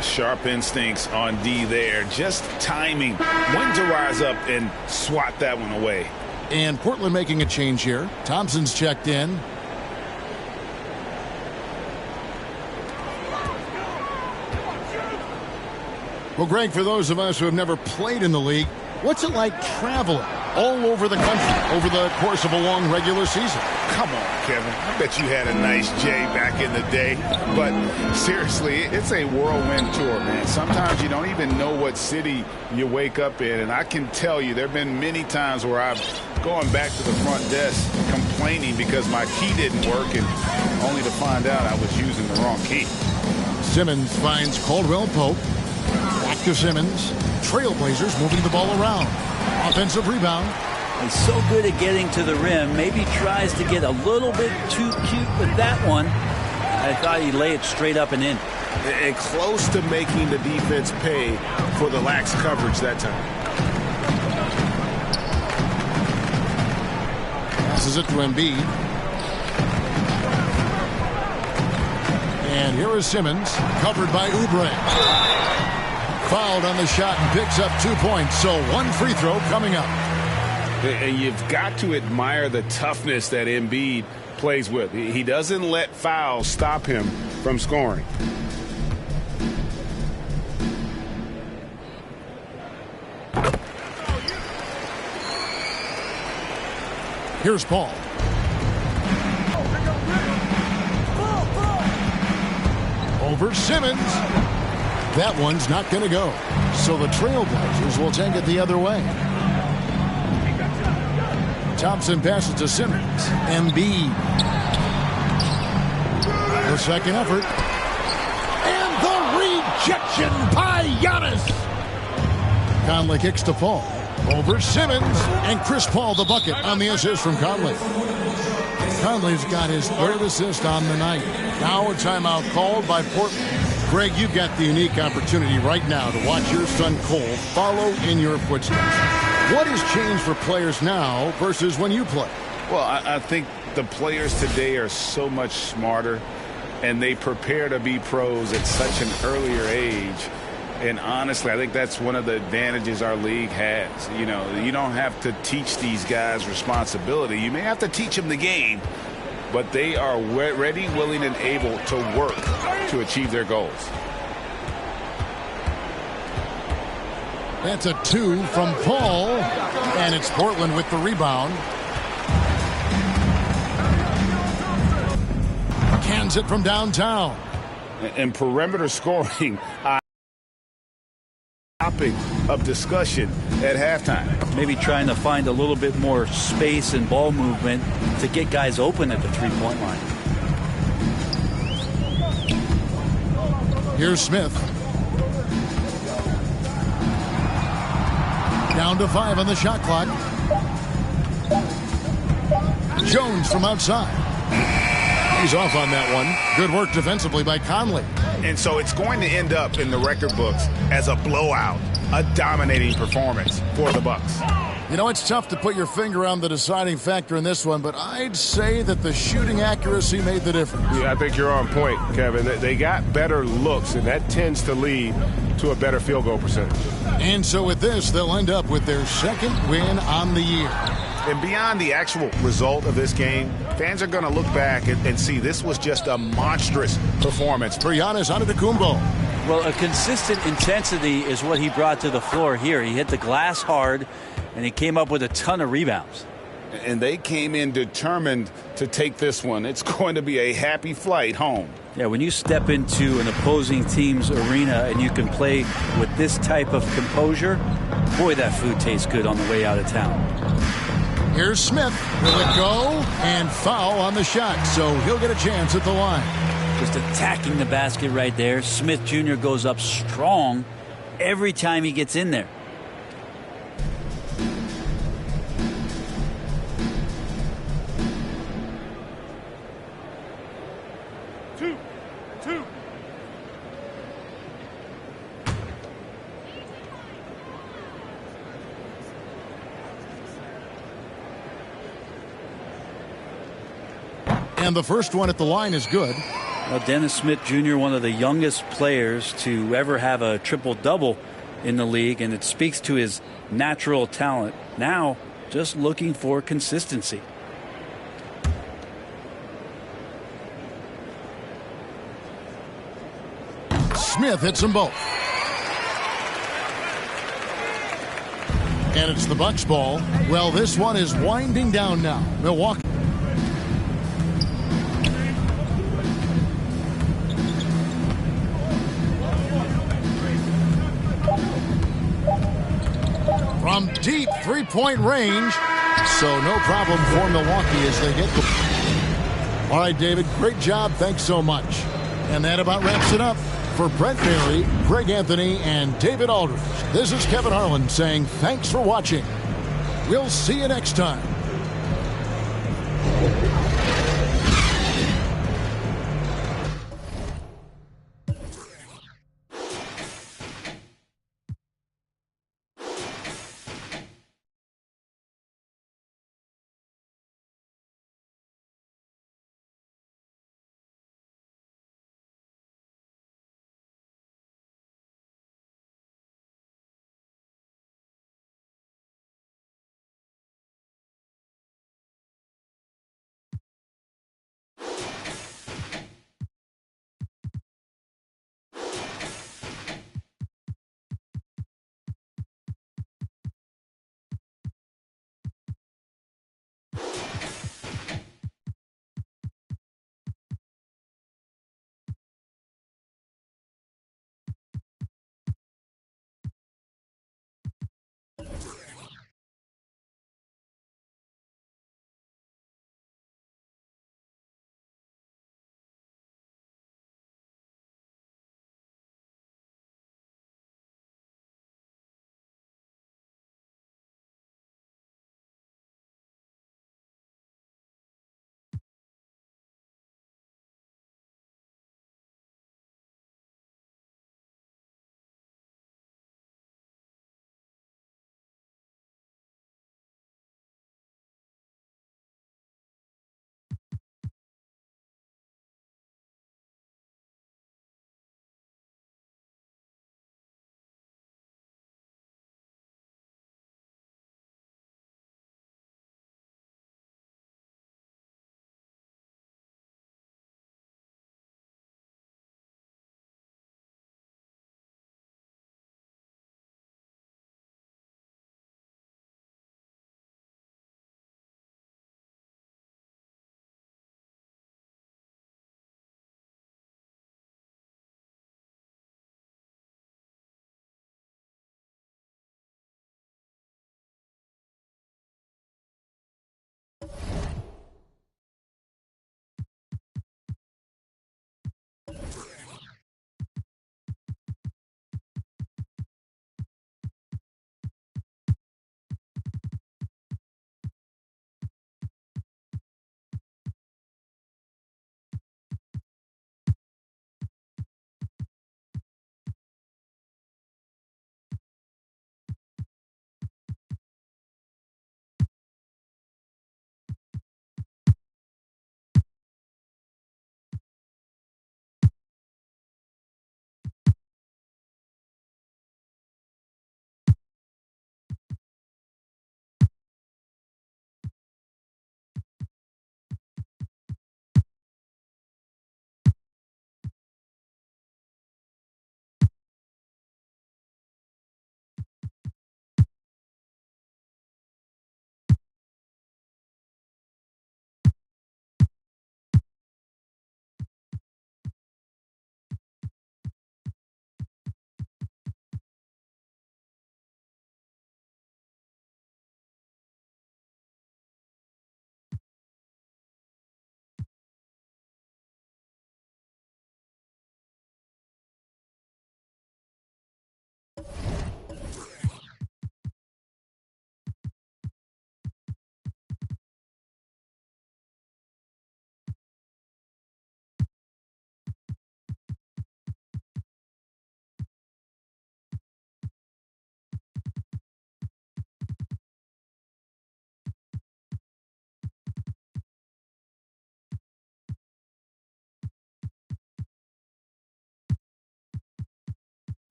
Sharp instincts on D there. Just timing when to rise up and swat that one away. And Portland making a change here. Thompson's checked in. Well, Greg, for those of us who have never played in the league, what's it like traveling all over the country over the course of a long regular season? Come on, Kevin. I bet you had a nice J back in the day. But seriously, it's a whirlwind tour, man. Sometimes you don't even know what city you wake up in. And I can tell you there have been many times where I've gone back to the front desk complaining because my key didn't work, and only to find out I was using the wrong key. Simmons finds Caldwell-Pope. Back to Simmons. Trailblazers moving the ball around. Offensive rebound. He's so good at getting to the rim. Maybe tries to get a little bit too cute with that one. I thought he'd lay it straight up and in. And close to making the defense pay for the lax coverage that time. Passes it to Embiid. And here is Simmons, covered by Oubre. Fouled on the shot and picks up 2 points. So one free throw coming up. And you've got to admire the toughness that Embiid plays with. He doesn't let fouls stop him from scoring. Here's Paul. Over Simmons. That one's not going to go. So the Trailblazers will take it the other way. Thompson passes to Simmons. Embiid. The second effort. And the rejection by Giannis. Conley kicks to Paul. Over Simmons. And Chris Paul the bucket on the assist from Conley. Conley's got his third assist on the night. Now a timeout called by Portland. Greg, you've got the unique opportunity right now to watch your son Cole follow in your footsteps. What has changed for players now versus when you played? Well, I think the players today are so much smarter, and they prepare to be pros at such an earlier age. And honestly, I think that's one of the advantages our league has. You know, you don't have to teach these guys responsibility. You may have to teach them the game, but they are ready, willing, and able to work to achieve their goals. That's a 2 from Paul, and it's Portland with the rebound. Cans it from downtown. And perimeter scoring, topic of discussion at halftime. Maybe trying to find a little bit more space and ball movement to get guys open at the three-point line. Here's Smith. Down to 5 on the shot clock. Jones from outside. He's off on that one. Good work defensively by Conley. And so it's going to end up in the record books as a blowout, a dominating performance for the Bucks. You know, it's tough to put your finger on the deciding factor in this one, but I'd say that the shooting accuracy made the difference. Yeah, I think you're on point, Kevin. They got better looks, and that tends to lead to a better field goal percentage. And so with this, they'll end up with their second win on the year. And beyond the actual result of this game, fans are going to look back and see this was just a monstrous performance for Giannis Antetokounmpo. Well, a consistent intensity is what he brought to the floor here. He hit the glass hard, and he came up with a ton of rebounds. And they came in determined to take this one. It's going to be a happy flight home. Yeah, when you step into an opposing team's arena and you can play with this type of composure, boy, that food tastes good on the way out of town. Here's Smith. Will it go? And foul on the shot, so he'll get a chance at the line. Just attacking the basket right there. Smith Jr. goes up strong every time he gets in there. Two. And the first one at the line is good. Well, Dennis Smith Jr., one of the youngest players to ever have a triple-double in the league, and it speaks to his natural talent. Now, just looking for consistency. Smith hits them both. And it's the Bucks ball. Well, this one is winding down now. Milwaukee. From deep three-point range. So no problem for Milwaukee as they get the... All right, David, great job. Thanks so much. And that about wraps it up. For Brent Barry, Greg Anthony, and David Aldridge, this is Kevin Harlan saying thanks for watching. We'll see you next time.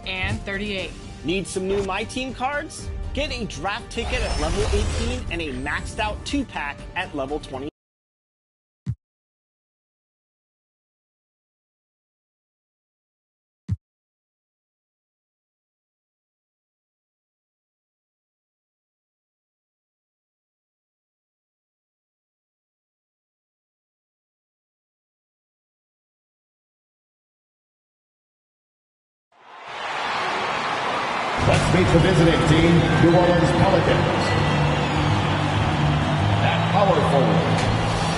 and 38. Need some new My Team cards? Get a draft ticket at level 18 and a maxed out 2-pack at level 20. Let's meet the visiting team, New Orleans Pelicans. At power forward,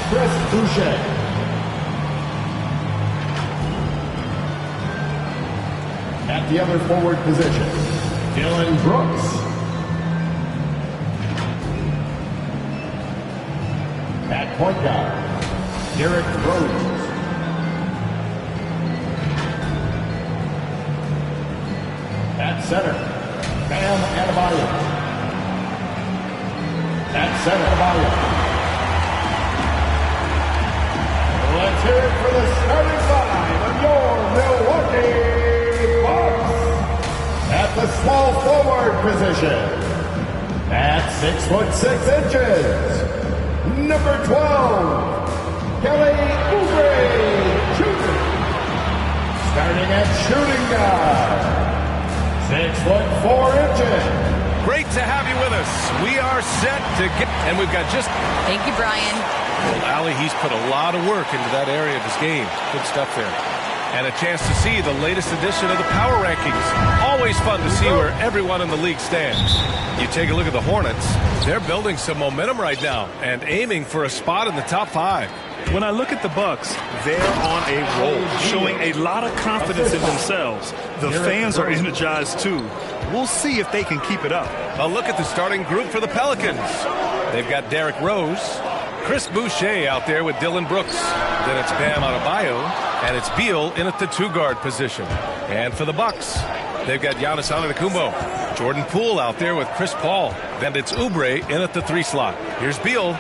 Chris Boucher. At the other forward position, Dillon Brooks. At point guard, Derrick Rose. At center, Bam Adebayo. At center, Adebayo. Let's hear it for the starting five of your Milwaukee Bucks. At the small forward position, at 6'6" number 12, Kelly Oubre Jr. Starting at shooting guard, 6'4". Great to have you with us. We are set to get, and we've got just... Thank you, Brian. Well, Allie, he's put a lot of work into that area of his game. Good stuff there. And a chance to see the latest edition of the Power Rankings. Always fun to see where everyone in the league stands. You take a look at the Hornets. They're building some momentum right now and aiming for a spot in the top 5. When I look at the Bucks, they're on a roll, showing a lot of confidence in themselves. The fans are energized too. We'll see if they can keep it up. A look at the starting group for the Pelicans. They've got Derrick Rose, Chris Boucher out there with Dillon Brooks. Then it's Bam Adebayo, and it's Beal in at the 2-guard position. And for the Bucks, they've got Giannis Antetokounmpo, Jordan Poole out there with Chris Paul. Then it's Oubre in at the 3 slot. Here's Beal.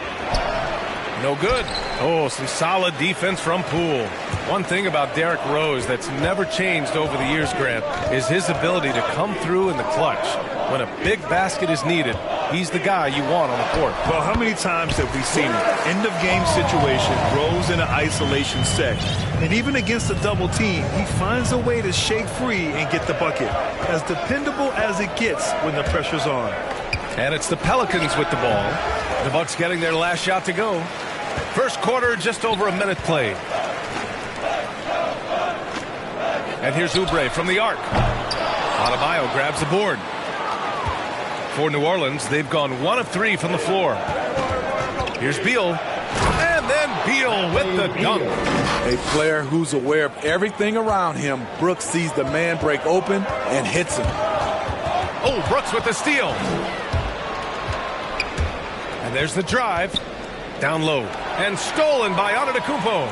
No good. Oh, some solid defense from Poole. One thing about Derrick Rose that's never changed over the years, Grant, is his ability to come through in the clutch. When a big basket is needed, he's the guy you want on the court. Well, how many times have we seen it? End-of-game situation, Rose in an isolation set. And even against a double team, he finds a way to shake free and get the bucket. As dependable as it gets when the pressure's on. And it's the Pelicans with the ball. The Bucks getting their last shot to go. First quarter, just over a minute played. And here's Oubre from the arc. Adebayo grabs the board. For New Orleans, they've gone 1 of 3 from the floor. Here's Beal. And then Beal with the dunk. A player who's aware of everything around him. Brooks sees the man break open and hits him. Oh, Brooks with the steal. And there's the drive. Down low. And stolen by Antetokounmpo.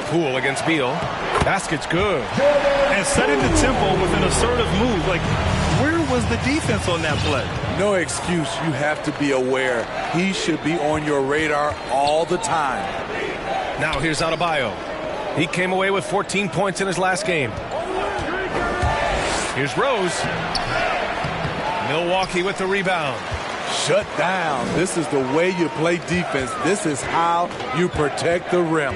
Poole against Beal. Basket's good. And setting the tempo with an assertive move. Like, where was the defense on that play? No excuse. You have to be aware. He should be on your radar all the time. Now here's Adebayo. He came away with 14 points in his last game. Here's Rose. Milwaukee with the rebound. Shut down. This is the way you play defense. This is how you protect the rim.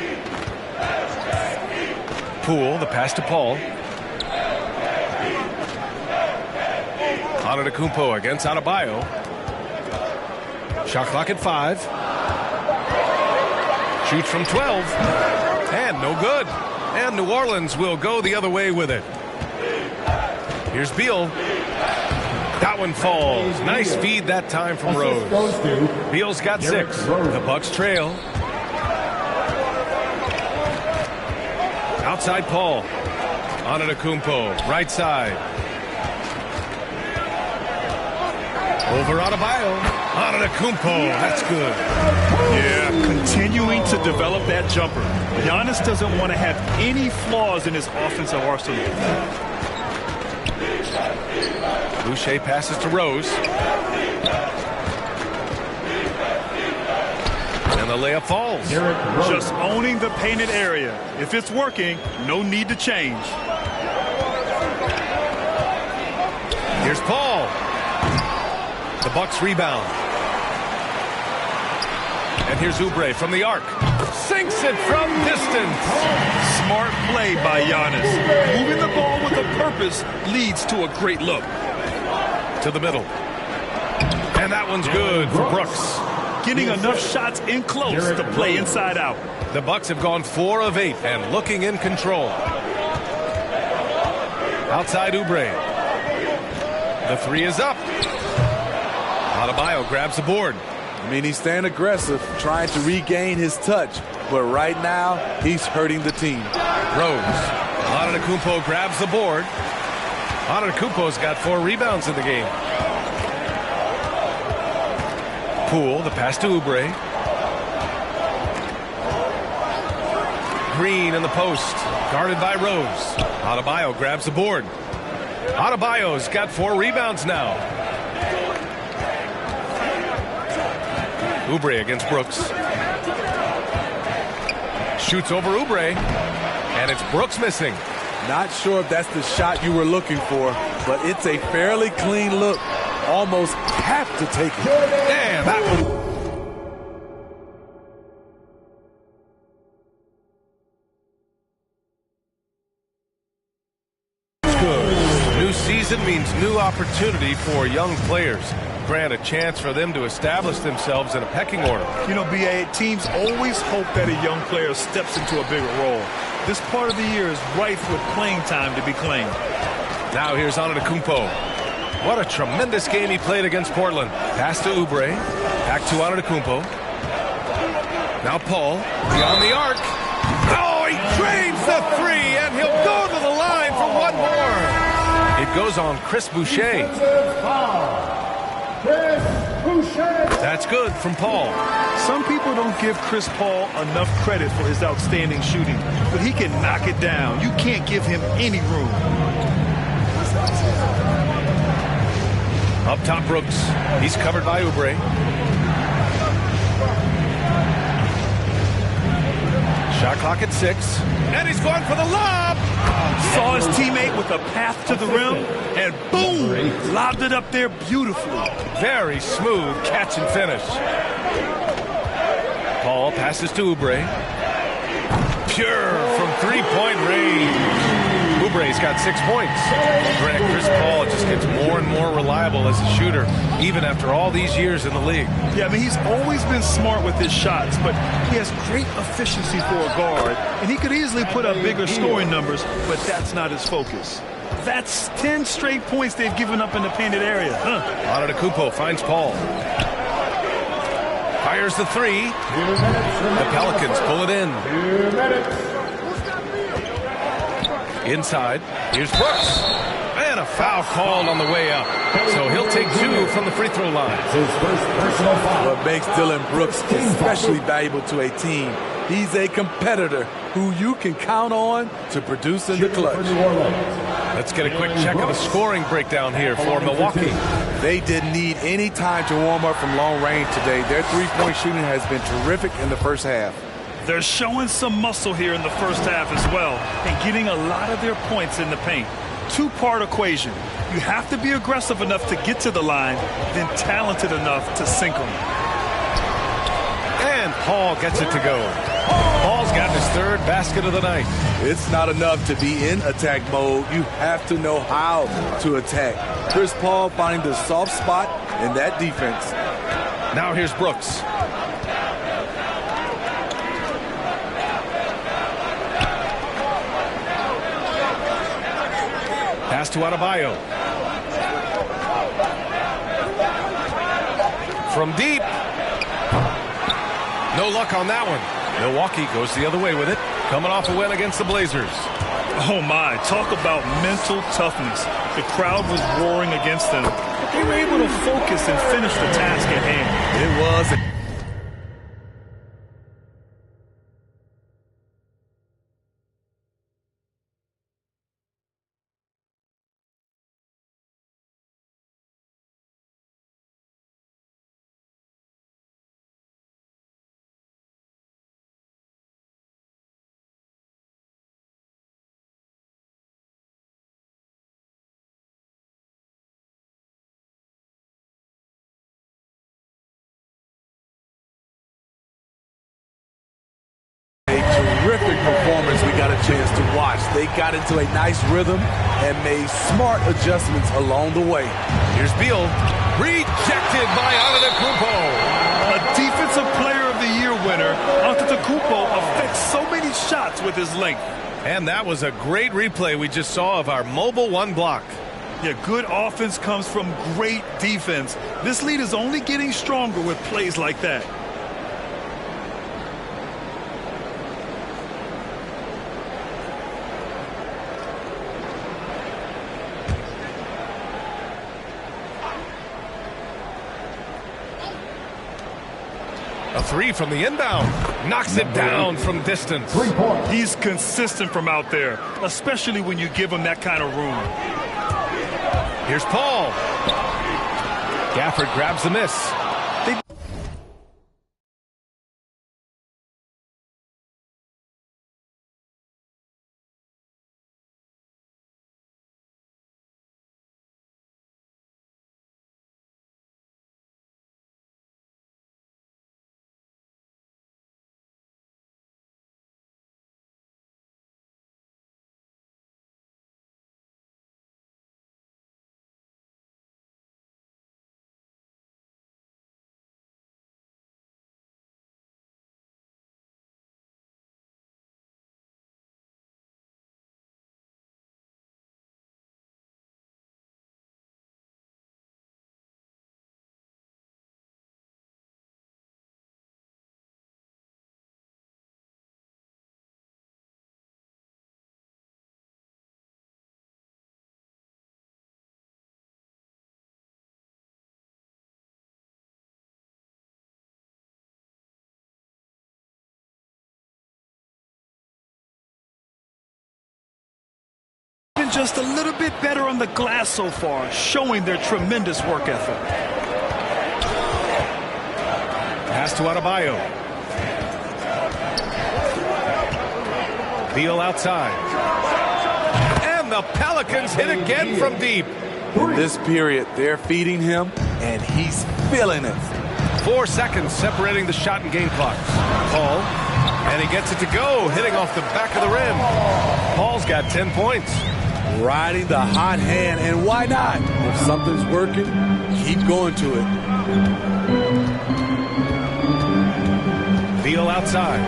Poole, the pass to Paul. Antetokounmpo against Adebayo. Shot clock at 5. Shoots from 12. And no good. And New Orleans will go the other way with it. Here's Beal. That one falls. Nice feed that time from Rose. Beal's got 6. The Bucks trail. Outside Paul. Antetokounmpo, right side. Over Adebayo. Antetokounmpo, that's good. Yeah, continuing to develop that jumper. Giannis doesn't want to have any flaws in his offensive arsenal. Boucher passes to Rose. And the layup falls. Just owning the painted area. If it's working, no need to change. Here's Paul. The Bucks rebound. And here's Oubre from the arc. Sinks it from distance. Smart play by Giannis. Moving the ball with a purpose leads to a great look. To the middle. And that one's good for Brooks. Getting enough shots in close to play inside out. The Bucks have gone 4 of 8 and looking in control. Outside Oubre. The 3 is up. Adebayo grabs the board. I mean, he's staying aggressive, trying to regain his touch. But right now, he's hurting the team. Rose. Antetokounmpo grabs the board. Antetokounmpo's got 4 rebounds in the game. Poole, the pass to Oubre. Green in the post, guarded by Rose. Adebayo grabs the board. Adebayo's got 4 rebounds now. Oubre against Brooks. Shoots over Oubre, and it's Brooks missing. Not sure if that's the shot you were looking for, but it's a fairly clean look. Almost have to take it. Damn, that one. Good. New season means new opportunity for young players. Grant a chance for them to establish themselves in a pecking order. You know, B.A., teams always hope that a young player steps into a bigger role. This part of the year is rife with playing time to be claimed. Now here's Antetokounmpo. What a tremendous game he played against Portland. Pass to Oubre. Back to Antetokounmpo. Now Paul. Beyond the arc. Oh, he drains the 3, and he'll go to the line for one more. It goes on Chris Boucher. That's good from Paul. Some people don't give Chris Paul enough credit for his outstanding shooting, but he can knock it down. You can't give him any room. Up top, Brooks. He's covered by Oubre. Shot clock at 6. And he's going for the lob. Saw his teammate with a path to the rim, and boom! Lobbed it up there beautifully. Very smooth catch and finish. Paul passes to Oubre. Pure from 3-point range. Oubre's got 6 points. Grant, Chris Paul just gets more and more reliable as a shooter, even after all these years in the league. Yeah, I mean, he's always been smart with his shots, but he has great efficiency for a guard, and he could easily put up bigger scoring numbers, but that's not his focus. That's 10 straight points they've given up in the painted area. Antetokounmpo finds Paul. Fires the 3. The Pelicans pull it in. 2 minutes. Inside, here's Brooks. And a foul called on the way up. So he'll take 2 from the free throw line. His first personal foul. What makes Dillon Brooks especially valuable to a team, he's a competitor who you can count on to produce in the clutch. Let's get a quick check of the scoring breakdown here for Milwaukee. They didn't need any time to warm up from long range today. Their three-point shooting has been terrific in the first half. They're showing some muscle here in the first half as well, and getting a lot of their points in the paint. Two-part equation. You have to be aggressive enough to get to the line, then talented enough to sink them. And Paul gets it to go. Paul's got his 3rd basket of the night. It's not enough to be in attack mode. You have to know how to attack. Chris Paul finding the soft spot in that defense. Now here's Brooks. Pass to Adebayo. From deep. No luck on that one. Milwaukee goes the other way with it, coming off a win against the Blazers. Oh my, talk about mental toughness. The crowd was roaring against them, but they were able to focus and finish the task at hand. It was watch. They got into a nice rhythm and made smart adjustments along the way. Here's Beal. Rejected by Antetokounmpo. A Defensive Player of the Year winner, Antetokounmpo affects so many shots with his length. And that was a great replay we just saw of our mobile one block. Yeah, good offense comes from great defense. This lead is only getting stronger with plays like that. A three from the inbound. Knocks it down from distance. He's consistent from out there, especially when you give him that kind of room. Here's Paul. Gafford grabs the miss. Just a little bit better on the glass so far, showing their tremendous work ethic. Pass to Adebayo. Beal outside. And the Pelicans hit again from deep. This period, they're feeding him, and he's feeling it. 4 seconds separating the shot and game clocks. Paul, and he gets it to go, hitting off the back of the rim. Paul's got 10 points. Riding the hot hand, and why not? If something's working, keep going to it. Beal outside.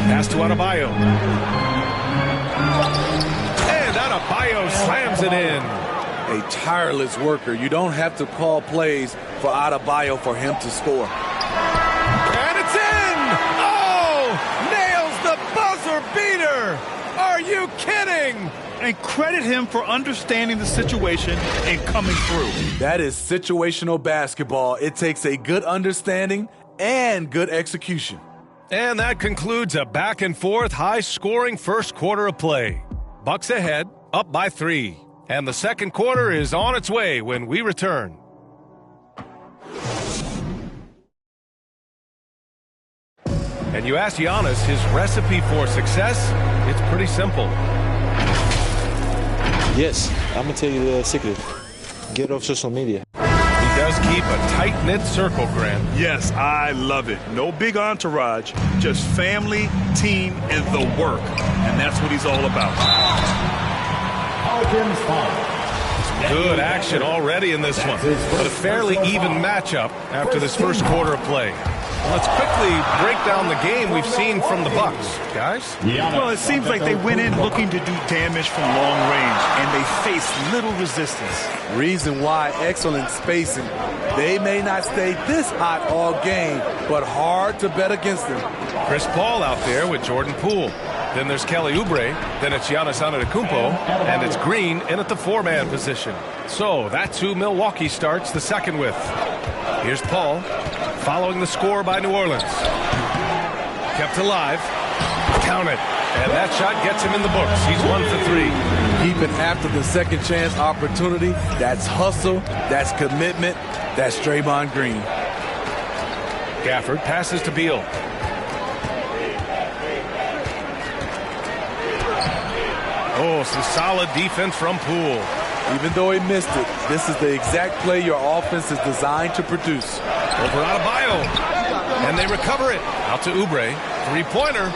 Pass to Adebayo. And Adebayo slams it in. A tireless worker. You don't have to call plays for Adebayo for him to score. And it's in! Oh! Nails the buzzer beater! Are you kidding? And credit him for understanding the situation and coming through. That is situational basketball. It takes a good understanding and good execution. And that concludes a back-and-forth, high-scoring first quarter of play. Bucks ahead, up by 3. And the second quarter is on its way when we return. And you ask Giannis his recipe for success, it's pretty simple. Yes, I'm going to tell you the secret. Get off social media. He does keep a tight-knit circle, Grant. Yes, I love it. No big entourage, just family, team, and the work. And that's what he's all about. Good action already in this one, but a fairly even matchup after this first quarter of play. Let's quickly break down the game we've seen from the Bucks, guys. Well, it seems like they went in looking to do damage from long range, and they faced little resistance. Reason why: excellent spacing. They may not stay this hot all game, but hard to bet against them. Chris Paul out there with Jordan Poole. Then there's Kelly Oubre. Then it's Giannis Antetokounmpo. And it's Green in at the 4-man position. So that's who Milwaukee starts the second with. Here's Paul, following the score by New Orleans. Kept alive. Count it. And that shot gets him in the books. He's 1 for 3. Keeping after the second chance opportunity. That's hustle. That's commitment. That's Draymond Green. Gafford passes to Beal. Oh, some solid defense from Poole. Even though he missed it, this is the exact play your offense is designed to produce. Over Adebayo. And they recover it. Out to Oubre. Three-pointer.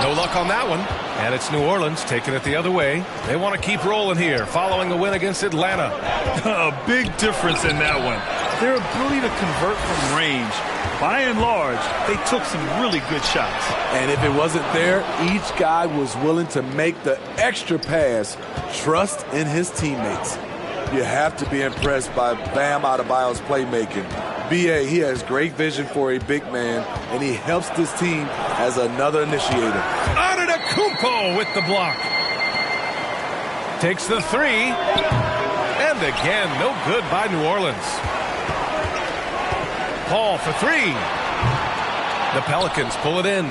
No luck on that one. And it's New Orleans taking it the other way. They want to keep rolling here following a win against Atlanta. A big difference in that one. Their ability to convert from range. By and large, they took some really good shots. And if it wasn't there, each guy was willing to make the extra pass. Trust in his teammates. You have to be impressed by Bam Adebayo's playmaking. B.A., he has great vision for a big man, and he helps this team as another initiator. Antetokounmpo with the block. Takes the three. And again, no good by New Orleans. Paul for three. The Pelicans pull it in.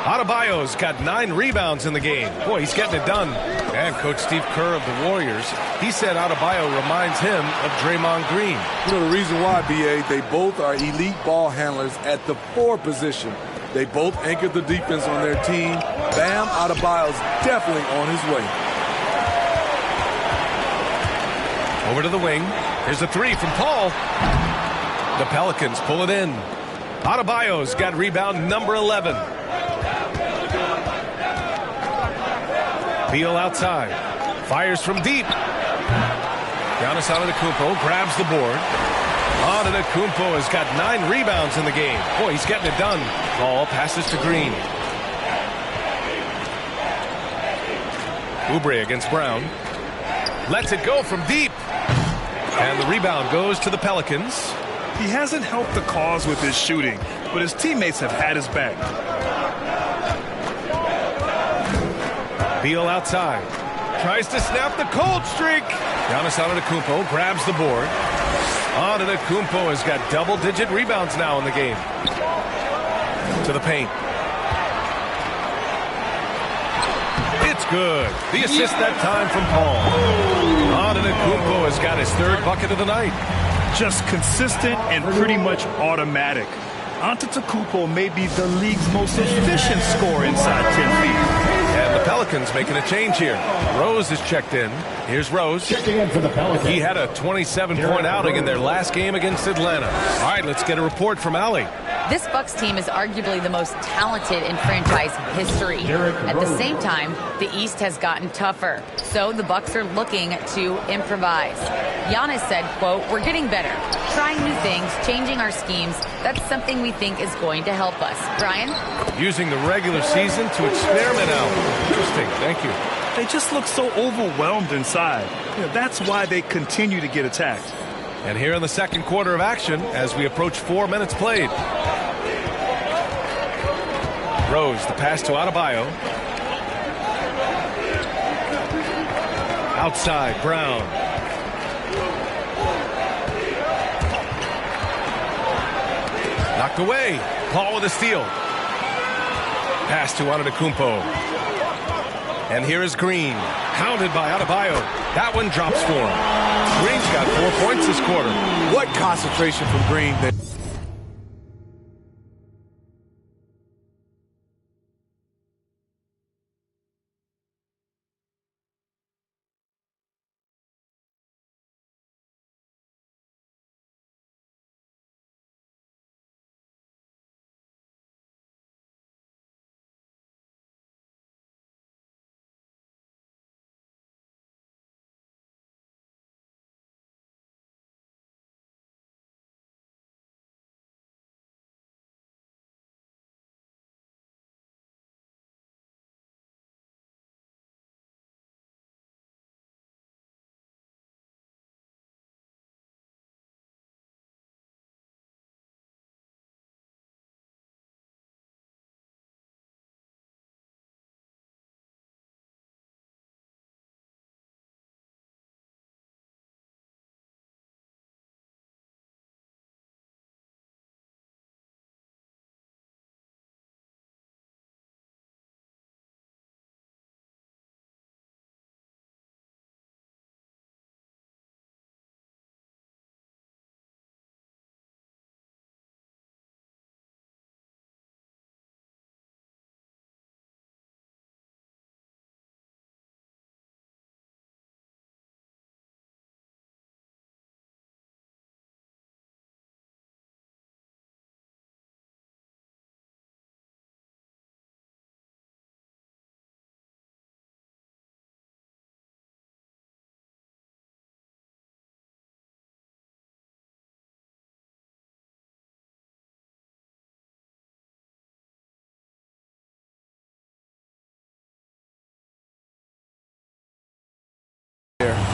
Adebayo's got 9 rebounds in the game. Boy, he's getting it done. And Coach Steve Kerr of the Warriors, he said Adebayo reminds him of Draymond Green. You know the reason why, B.A., they both are elite ball handlers at the 4 position. They both anchored the defense on their team. Bam Adebayo's definitely on his way. Over to the wing. Here's a three from Paul. The Pelicans pull it in. Adebayo's got rebound number 11. Beal outside. Fires from deep. Giannis Antetokounmpo grabs the board. Antetokounmpo has got 9 rebounds in the game. Boy, he's getting it done. Ball passes to Green. Oubre against Brown. Lets it go from deep. And the rebound goes to the Pelicans. He hasn't helped the cause with his shooting, but his teammates have had his back. Beal outside. Tries to snap the cold streak. Giannis Antetokounmpo grabs the board. Antetokounmpo has got double-digit rebounds now in the game. To the paint. It's good. The assist that time from Paul. Antetokounmpo has got his 3rd bucket of the night. Just consistent and pretty much automatic. Antetokounmpo may be the league's most efficient scorer inside 10 feet. And the Pelicans making a change here. Rose is checked in. Here's Rose. Checking in for the Pelicans. He had a 27-point outing in their last game against Atlanta. All right, let's get a report from Allie. This Bucks team is arguably the most talented in franchise history. At the same time, the East has gotten tougher, so the Bucks are looking to improvise. Giannis said, quote, "We're getting better, trying new things, changing our schemes. That's something we think is going to help us." Brian? Using the regular season to experiment out. Interesting. Thank you. They just look so overwhelmed inside. That's why they continue to get attacked. And here in the second quarter of action, as we approach 4 minutes played. Rose, the pass to Adebayo. Outside, Brown. Knocked away. Paul with a steal. Pass to Antetokounmpo. And here is Green. Hounded by Adebayo. That one drops for him. Green's got 4 points this quarter. What concentration from Green.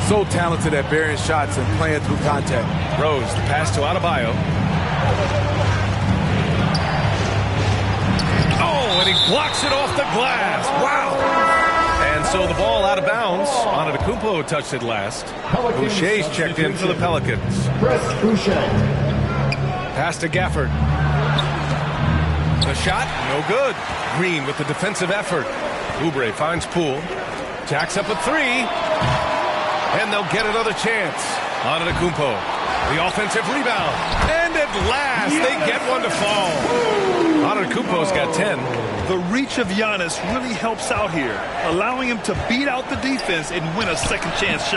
So talented at burying shots and playing through contact. Rose, the pass to Adebayo. Oh, and he blocks it off the glass. Wow. And so the ball out of bounds. Antetokounmpo touched it last. Boucher's checked in for the Pelicans. Chris Boucher. Pass to Gafford. The shot, no good. Green with the defensive effort. Oubre finds Poole. Jacks up a three. And they'll get another chance. Antetokounmpo, the offensive rebound. And at last, they get one to fall. Antetokounmpo's got 10. The reach of Giannis really helps out here, allowing him to beat out the defense and win a second chance shot.